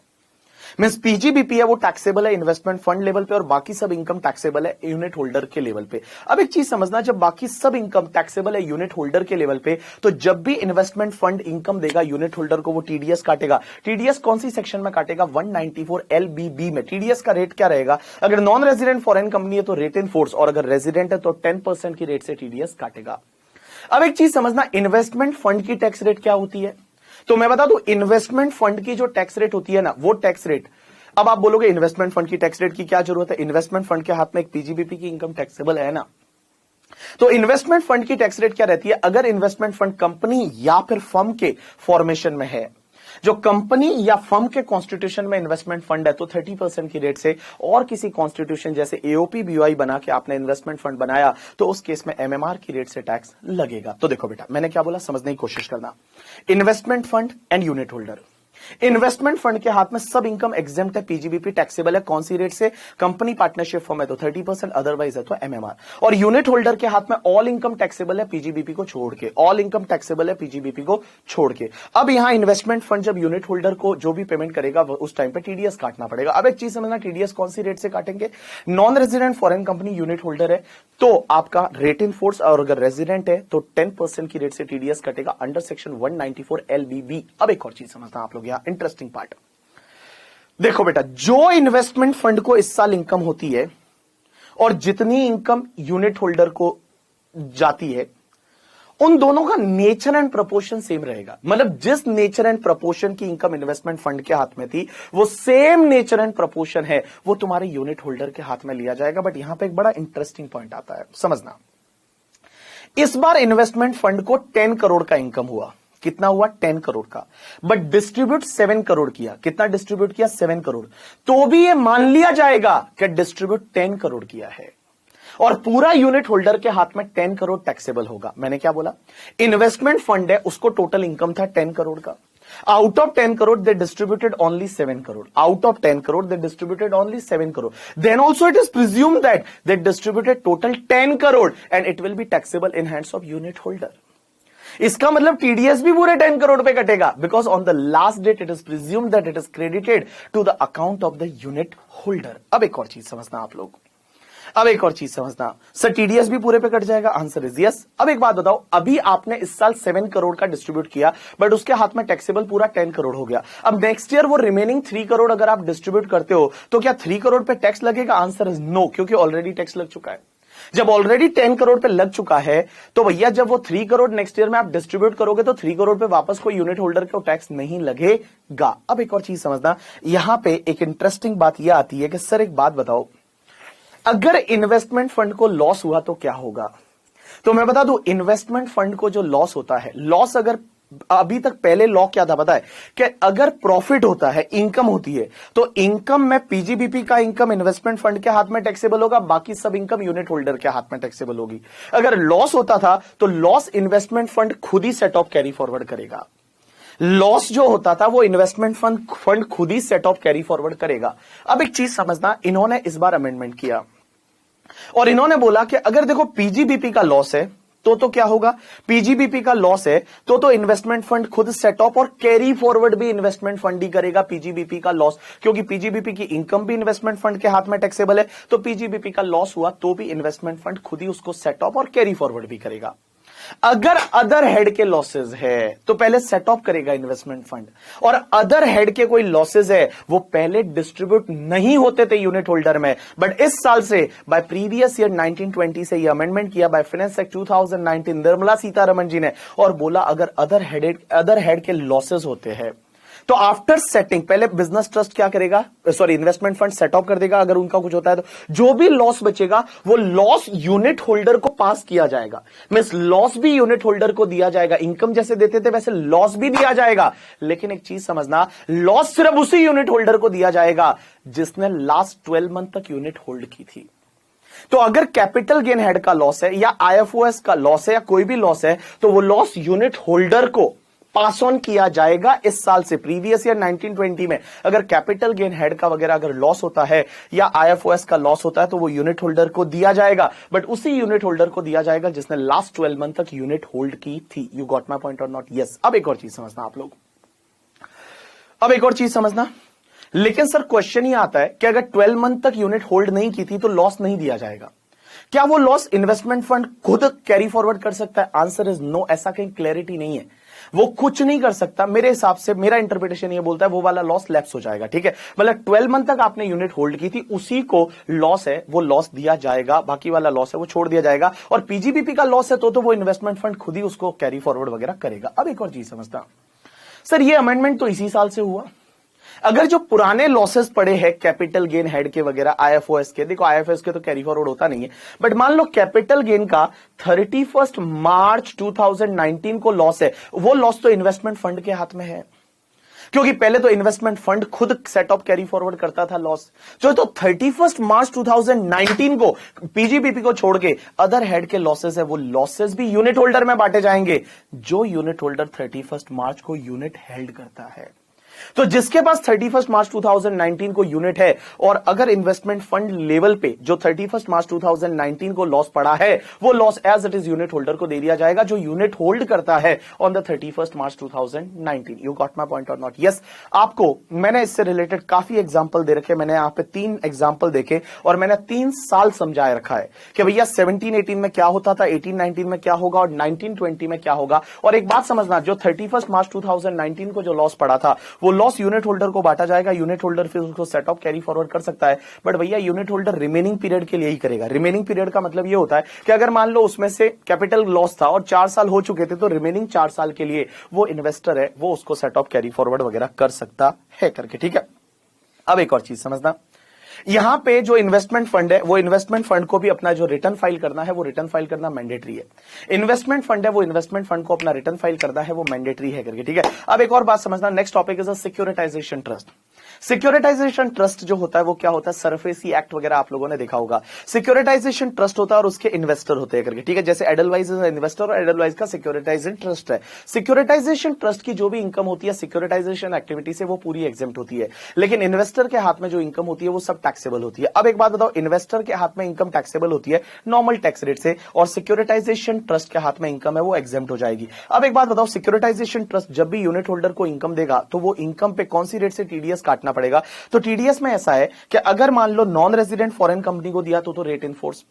मींस पीजीबीपी है वो टैक्सेबल है इन्वेस्टमेंट फंड लेवल पे और बाकी सब इनकम टैक्सेबल है यूनिट होल्डर के लेवल पे। अब एक चीज समझना, जब बाकी सब इनकम टैक्सेबल है यूनिट होल्डर के लेवल पे, तो जब भी इन्वेस्टमेंट फंड इनकम देगा यूनिट होल्डर को, वो टीडीएस काटेगा। टीडीएस कौन सी सेक्शन में काटेगा? 194 LBB में। टीडीएस का रेट क्या रहेगा? अगर नॉन रेजिडेंट फॉरेन कंपनी है तो रेट इन फोर्स, और अगर रेजिडेंट है तो 10% की रेट से टीडीएस काटेगा। अब एक चीज समझना, इन्वेस्टमेंट फंड की टैक्स रेट क्या होती है? तो मैं बता दूं, इन्वेस्टमेंट फंड की जो टैक्स रेट होती है ना, वो टैक्स रेट, अब आप बोलोगे इन्वेस्टमेंट फंड की टैक्स रेट की क्या जरूरत है? इन्वेस्टमेंट फंड के हाथ में एक पीजीबीपी की इनकम टैक्सेबल है ना, तो इन्वेस्टमेंट फंड की टैक्स रेट क्या रहती है? अगर इन्वेस्टमेंट फंड कंपनी या फिर फर्म के फॉर्मेशन में है, जो कंपनी या फर्म के कॉन्स्टिट्यूशन में इन्वेस्टमेंट फंड है, तो 30% की रेट से, और किसी कॉन्स्टिट्यूशन जैसे एओपी बीओआई बना के आपने इन्वेस्टमेंट फंड बनाया तो उस केस में एमएमआर की रेट से टैक्स लगेगा। तो देखो बेटा, मैंने क्या बोला समझने की कोशिश करना। Investment fund and unit holder, investment fund के हाथ में सब इनकम एग्जेम्प्ट है, पीजीबीपी टैक्सेबल है। कौन सी रेट से? कंपनी पार्टनरशिप फर्म है तो 30%, अदरवाइज है तो एमएमआर। और यूनिट होल्डर के हाथ में ऑल इनकम टैक्सेबल है पीजीबीपी को छोड़ के, ऑल इनकम टैक्सेबल है पीजीबीपी को छोड़ के। अब यहां इन्वेस्टमेंट फंड जब यूनिट होल्डर को जो भी पेमेंट करेगा उस टाइम पे टीडीएस काटना पड़ेगा। अब एक चीज समझना, टीडीएस कौन सी रेट से काटेंगे? Non resident foreign company unit holder है तो आपका रेट इन फोर्स, और अगर रेजिडेंट है तो 10% की रेट से टीडीएस कटेगा अंडर सेक्शन 194 LBB। अब एक और चीज समझना आप लोग, यहां इंटरेस्टिंग पार्ट देखो बेटा, जो इन्वेस्टमेंट फंड को इस साल इनकम होती है और जितनी इनकम यूनिट होल्डर को जाती है, उन दोनों का नेचर एंड प्रपोर्शन सेम रहेगा। मतलब जिस नेचर एंड प्रपोर्शन की इनकम इन्वेस्टमेंट फंड के हाथ में थी, वो सेम नेचर एंड प्रपोर्शन है वो तुम्हारे यूनिट होल्डर के हाथ में लिया जाएगा। बट यहां पे एक बड़ा इंटरेस्टिंग पॉइंट आता है, समझना। इस बार इन्वेस्टमेंट फंड को 10 करोड़ का इनकम हुआ। कितना हुआ? 10 करोड़ का। बट डिस्ट्रीब्यूट 7 करोड़ किया। कितना डिस्ट्रीब्यूट किया? 7 करोड़। तो भी ये मान लिया जाएगा कि डिस्ट्रीब्यूट 10 करोड़ किया है और पूरा यूनिट होल्डर के हाथ में 10 करोड़ टैक्सेबल होगा। मैंने क्या बोला? इन्वेस्टमेंट फंड है, उसको टोटल इनकम था 10 करोड़ का। Out of 10 crore they distributed only 7 crore. Out of 10 crore they distributed only 7 crore. Then also it is presumed that they distributed total 10 crore and it will be taxable in hands of unit holder. इसका मतलब TDS भी पूरे 10 करोड़ पे कटेगा, because on the last date it is presumed that it is credited to the account of the unit holder. अब एक और चीज समझना आप लोग, अब एक और चीज समझना, सर टीडीएस भी पूरे पे कट जाएगा? Answer is yes. अब एक बात बताओ, अभी आपने इस साल 7 करोड़ का डिस्ट्रीब्यूट किया बट उसके हाथ में टैक्सेबल पूरा 10 करोड़ हो गया। अब नेक्स्ट ईयर वो रिमेनिंग 3 करोड़ अगर आप डिस्ट्रीब्यूट करते हो तो क्या 3 करोड़ पे टैक्स लगेगा? आंसर इज नो, क्योंकि ऑलरेडी टैक्स लग चुका है। जब ऑलरेडी 10 करोड़ पे लग चुका है तो भैया जब वो 3 करोड़ नेक्स्ट ईयर में आप डिस्ट्रीब्यूट करोगे तो 3 करोड़ पे वापस कोई यूनिट होल्डर को टैक्स नहीं लगेगा। अब एक और चीज समझना, यहां पे एक इंटरेस्टिंग बात यह आती है कि सर एक बात बताओ, अगर इन्वेस्टमेंट फंड को लॉस हुआ तो क्या होगा? तो मैं बता दूं, इन्वेस्टमेंट फंड को जो लॉस होता है, लॉस अगर अभी तक पहले लॉ क्या था पता है कि अगर प्रॉफिट होता है, इनकम होती है, तो इनकम में पीजीबीपी का इनकम इन्वेस्टमेंट फंड के हाथ में टैक्सेबल होगा, बाकी सब इनकम यूनिट होल्डर के हाथ में टैक्सेबल होगी। अगर लॉस होता था तो लॉस इन्वेस्टमेंट फंड खुद ही सेट ऑफ कैरी फॉरवर्ड करेगा। लॉस जो होता था वो इन्वेस्टमेंट फंड खुद ही सेट ऑफ कैरी फॉरवर्ड करेगा। अब एक चीज समझना, इन्होंने इस बार अमेंडमेंट किया और इन्होंने बोला कि अगर देखो पीजीबीपी का लॉस है तो क्या होगा, पीजीबीपी का लॉस है तो इन्वेस्टमेंट फंड खुद सेट ऑफ और कैरी फॉरवर्ड भी इन्वेस्टमेंट फंड ही करेगा पीजीबीपी का लॉस, क्योंकि पीजीबीपी की इनकम भी इन्वेस्टमेंट फंड के हाथ में टैक्सेबल है, तो पीजीबीपी का लॉस हुआ तो भी इन्वेस्टमेंट फंड खुद ही उसको सेट ऑफ और कैरी फॉरवर्ड भी करेगा। अगर अदर हेड के लॉसेस है तो पहले सेट ऑफ करेगा इन्वेस्टमेंट फंड, और अदर हेड के कोई लॉसेस है वो पहले डिस्ट्रीब्यूट नहीं होते थे यूनिट होल्डर में, बट इस साल से बाय प्रीवियस ईयर 1920 से ये अमेंडमेंट किया by finance act 2019 Nirmala Sitharaman ji ने, और बोला अगर अदर हेड के लॉसेस होते हैं तो आफ्टर सेटिंग पहले बिजनेस ट्रस्ट क्या करेगा, sorry investment fund set of कर देगा, अगर उनका कुछ होता है तो जो भी लॉस बचेगा वो लॉस यूनिट होल्डर को पास किया जाएगा। मींस लॉस भी यूनिट होल्डर को दिया जाएगा, इनकम जैसे देते थे वैसे लॉस भी दिया जाएगा, लेकिन एक चीज समझना, लॉस सिर्फ उसी यूनिट होल्डर को दिया जाएगा जिसने लास्ट 12 मंथ तक यूनिट होल्ड की थी। तो अगर कैपिटल गेन हेड का लॉस है या आईएफओएस का लॉस है या कोई भी लॉस है तो वो लॉस यूनिट होल्डर को पास ऑन किया जाएगा इस साल से। प्रीवियस ईयर 1920 में अगर कैपिटल गेन हेड का वगैरह अगर लॉस होता है या आईएफओएस का लॉस होता है तो वो यूनिट होल्डर को दिया जाएगा, बट उसी यूनिट होल्डर को दिया जाएगा जिसने लास्ट 12 मंथ तक यूनिट होल्ड की थी। यू गॉट माई पॉइंट और नॉट? यस। अब एक और चीज समझना आप लोग, अब एक और चीज समझना, लेकिन सर क्वेश्चन ही आता है कि अगर 12 मंथ तक यूनिट होल्ड नहीं की थी तो लॉस नहीं दिया जाएगा, क्या वो लॉस इन्वेस्टमेंट फंड खुद कैरी फॉरवर्ड कर सकता है? आंसर इज नो, ऐसा कहीं क्लैरिटी नहीं है, वो कुछ नहीं कर सकता। मेरे हिसाब से मेरा इंटरप्रिटेशन ये बोलता है वो वाला लॉस लैप्स हो जाएगा, ठीक है, मतलब 12 मंथ तक आपने यूनिट होल्ड की थी उसी को लॉस है वो लॉस दिया जाएगा, बाकी वाला लॉस है वो छोड़ दिया जाएगा, और पीजीबीपी का लॉस है तो वो इन्वेस्टमेंट फंड खुद ही उसको कैरी फॉरवर्ड वगैरह करेगा। अब एक और चीज समझता, सर ये अमेंडमेंट तो इसी साल से हुआ, अगर जो पुराने लॉसेस पड़े हैं कैपिटल गेन हेड के वगैरह आईएफओएस के, देखो आईएफओएस के तो कैरी फॉरवर्ड होता नहीं है, बट मान लो कैपिटल गेन का 31 मार्च 2019 को लॉस है, वो लॉस तो इन्वेस्टमेंट फंड के हाथ में है, क्योंकि पहले तो इन्वेस्टमेंट फंड खुद सेट ऑफ कैरी फॉरवर्ड करता था लॉस। जो तो 31 मार्च 2019 को पीजीबीपी को छोड़ के अदर हेड के लॉसेस है वो लॉसेस भी यूनिट होल्डर में बांटे जाएंगे, जो यूनिट होल्डर 31 मार्च को यूनिट हेल्ड करता है। तो जिसके पास 31 मार्च 2019 को यूनिट है और अगर इन्वेस्टमेंट फंड लेवल पे जो 31 मार्च 2019 को लॉस पड़ा है वो loss as it is unit holder को दे दिया जाएगा जो यूनिट होल्ड करता है on the 31 March 2019। You got my point और नॉट? यस। आपको मैंने इससे रिलेटेड काफी एग्जांपल दे रखे, मैंने यहां पे 3 एग्जांपल देखे और मैंने 3 साल समझाए रखा है कि भैया 17-18 में क्या होता था, 18-19 में क्या होगा और 19-20 में क्या होगा। और एक बात समझना, जो 31 मार्च 2019 को जो लॉस पड़ा था वो लॉस यूनिट होल्डर को बांटा जाएगा, यूनिट होल्डर फिर उसको सेट ऑफ कैरी फॉरवर्ड कर सकता है, बट भैया यूनिट होल्डर रिमेनिंग पीरियड के लिए ही करेगा। रिमेनिंग पीरियड का मतलब ये होता है कि अगर मान लो उसमें से कैपिटल लॉस था और 4 साल हो चुके थे तो रिमेनिंग 4 साल के लिए वो इन्वेस्टर है वो उसको सेट ऑफ कैरी फॉरवर्ड वगैरह कर सकता है करके, ठीक है। अब एक और चीज समझना, यहां पे जो इन्वेस्टमेंट फंड है वो इन्वेस्टमेंट फंड को भी अपना जो रिटर्न फाइल करना है वो रिटर्न फाइल करना मैंडेटरी है। इन्वेस्टमेंट फंड है वो इन्वेस्टमेंट फंड को अपना रिटर्न फाइल करना है वो मैंडेटरी है करके, ठीक है। अब एक और बात समझना, next topic is a securitisation trust. Securitisation trust जो होता है वो क्या होता है, सरफेसी एक्ट वगैरह आप लोगों ने देखा होगा। सिक्योरिटाइजेशन ट्रस्ट होता है और उसके इन्वेस्टर होते हैं करके, ठीक है। जैसे एडलवाइज इन्वेस्टर और एडलवाइज का सिक्योरिटाइजेशन ट्रस्ट है। सिक्योरिटाइजेशन ट्रस्ट की जो भी इनकम होती है सिक्योरिटाइजेशन एक्टिविटी से वो पूरी एग्जेम्प्ट होती है, लेकिन इन्वेस्टर के हाथ में जो इनकम होती है वो सब टैक्सेबल होती है। अब एक बात बताओ, इन्वेस्टर के हाथ में इनकम टैक्सेबल होती है नॉर्मल टैक्स रेट से और सिक्योरिटाइजेशन ट्रस्ट के हाथ में इनकम है वो एग्जेम्प्ट हो जाएगी। अब एक बात बताओ, सिक्योरिटाइजेशन ट्रस्ट जब भी यूनिट होल्डर को इनकम देगा तो वो इनकम पे कौन सी रेट से टीडीएस काटना पड़ेगा? तो टीडीएस में ऐसा है कि अगर मान लो नॉन रेजिडेंट फॉरेन कंपनी को दिया तो रेट इन फोर्स,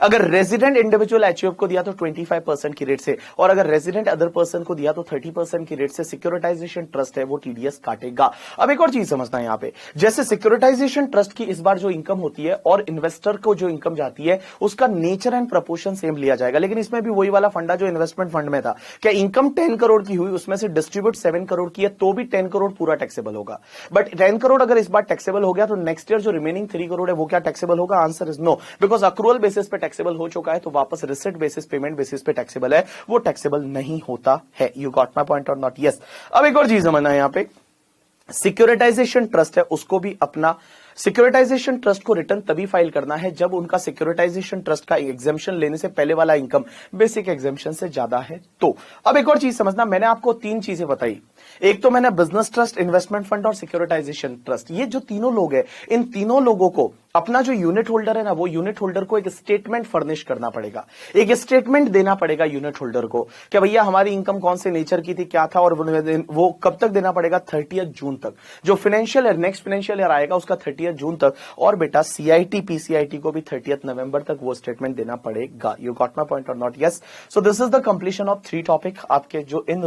अगर रेजिडेंट इंडिविजुअल एचयूएफ को दिया तो 25% की रेट से, और अगर रेजिडेंट अदर पर्सन को दिया तो 30% की रेट से सिक्योरिटाइजेशन ट्रस्ट है वो टीडीएस काटेगा। अब एक और चीज समझना है यहां पे, जैसे सिक्योरिटाइजेशन ट्रस्ट की इस बार जो इनकम होती है और इन्वेस्टर को जो इनकम जाती है उसका नेचर एंड प्रोपोर्शन सेम लिया जाएगा, लेकिन इसमें भी वही वाला फंडा जो इन्वेस्टमेंट फंड में था, क्या इनकम 10 करोड़ की हुई उसमें से डिस्ट्रीब्यूट 7 करोड़ की है तो भी 10 करोड़ पूरा टैक्सेबल होगा। बट 10 करोड़ अगर इस बार टैक्सेबल हो गया तो नेक्स्ट ईयर जो रिमेनिंग 3 करोड़ है वो क्या टैक्सेबल होगा? Answer is no, because accrual basis पे टैक्सेबल हो चुका है तो वापस रिसिट बेसिस पेमेंट बेसिस पे टैक्सेबल है वो टैक्सेबल नहीं होता है। यू गॉट माय पॉइंट और नॉट? यस। अब एक और चीज समझना है, यहां पे सिक्योरिटाइजेशन ट्रस्ट है उसको भी अपना सिक्योरिटाइजेशन ट्रस्ट को रिटर्न तभी फाइल करना है जब उनका सिक्योरिटाइजेशन ट्रस्ट का एग्जेम्पशन लेने से पहले वाला इनकम बेसिक एग्जेम्पशन से ज्यादा है तो। अब एक और चीज समझना, मैंने आपको 3 चीजें बताई, एक तो मैंने बिजनेस ट्रस्ट, इन्वेस्टमेंट फंड और सिक्योरिटाइजेशन ट्रस्ट, ये जो तीनों लोग हैं इन तीनों लोगों को अपना जो यूनिट होल्डर है ना वो यूनिट होल्डर को एक स्टेटमेंट फर्निश करना पड़ेगा, एक स्टेटमेंट देना पड़ेगा यूनिट होल्डर को कि भैया हमारी इनकम कौन से नेचर की थी, क्या था, और वो कब तक देना पड़ेगा? 30 जून तक। जो financial year next financial year आएगा उसका 30 जून तक, और बेटा सीआईटी पीसीआईटी को भी 30 नवंबर तक वो स्टेटमेंट देना पड़ेगा। यू गॉट माय पॉइंट और not? Yes. So this is the completion of 3 topic आपके जो इन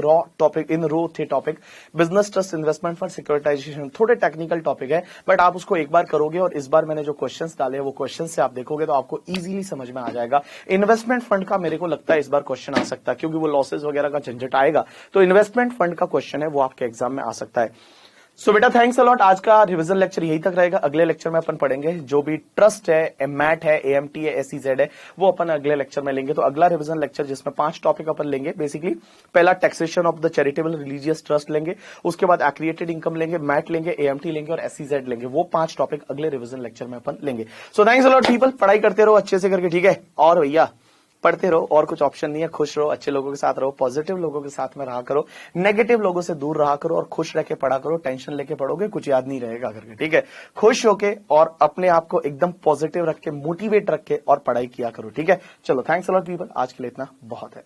रो थे topic, business trust, investment fund, securitisation. थोड़े टेक्निकल टॉपिक है बट आप उसको एक बार करोगे और इस बार मैंने जो क्वेश्चंस डाले वो क्वेश्चन से आप देखोगे तो आपको इजीली समझ में आ जाएगा। इन्वेस्टमेंट फंड का मेरे को लगता है इस बार क्वेश्चन आ सकता है क्योंकि वो लॉसेस वगैरह का झंझट आएगा, तो इन्वेस्टमेंट फंड का क्वेश्चन है वो आपके एग्जाम में आ सकता है। सो बेटा थैंक्स अलॉट। आज का रिवीजन लेक्चर यही तक रहेगा। अगले लेक्चर में अपन पढ़ेंगे जो भी ट्रस्ट है, एमएट है, एएमटी है, एसईजेड है, वो अपन अगले लेक्चर में लेंगे। तो अगला रिवीजन लेक्चर जिसमें 5 टॉपिक अपन लेंगे बेसिकली, पहला taxation of the charitable religious trust लेंगे, उसके बाद एक्रिएटेड इनकम लेंगे, मैट लेंगे, एएमटी लेंगे और एसईजेड लेंगे। वो 5 टॉपिक अगले रिवीजन लेक्चर में अपन लेंगे। सो थैंक्स अलॉट पीपल, पढ़ाई करते रहो अच्छे से करके, ठीक है? और भैया पढ़ते रहो, और कुछ ऑप्शन नहीं है, खुश रहो, अच्छे लोगों के साथ रहो, पॉजिटिव लोगों के साथ में रहा करो, नेगेटिव लोगों से दूर रहा करो और खुश रह के पढ़ा करो। टेंशन लेके पढ़ोगे कुछ याद नहीं रहेगा करके, ठीक है? खुश होके और अपने आप को एकदम पॉजिटिव रख के, मोटिवेट रख के और पढ़ाई किया करो, ठीक है? चलो थैंक्स अ लॉट पीपल, आज के लिए इतना बहुत है।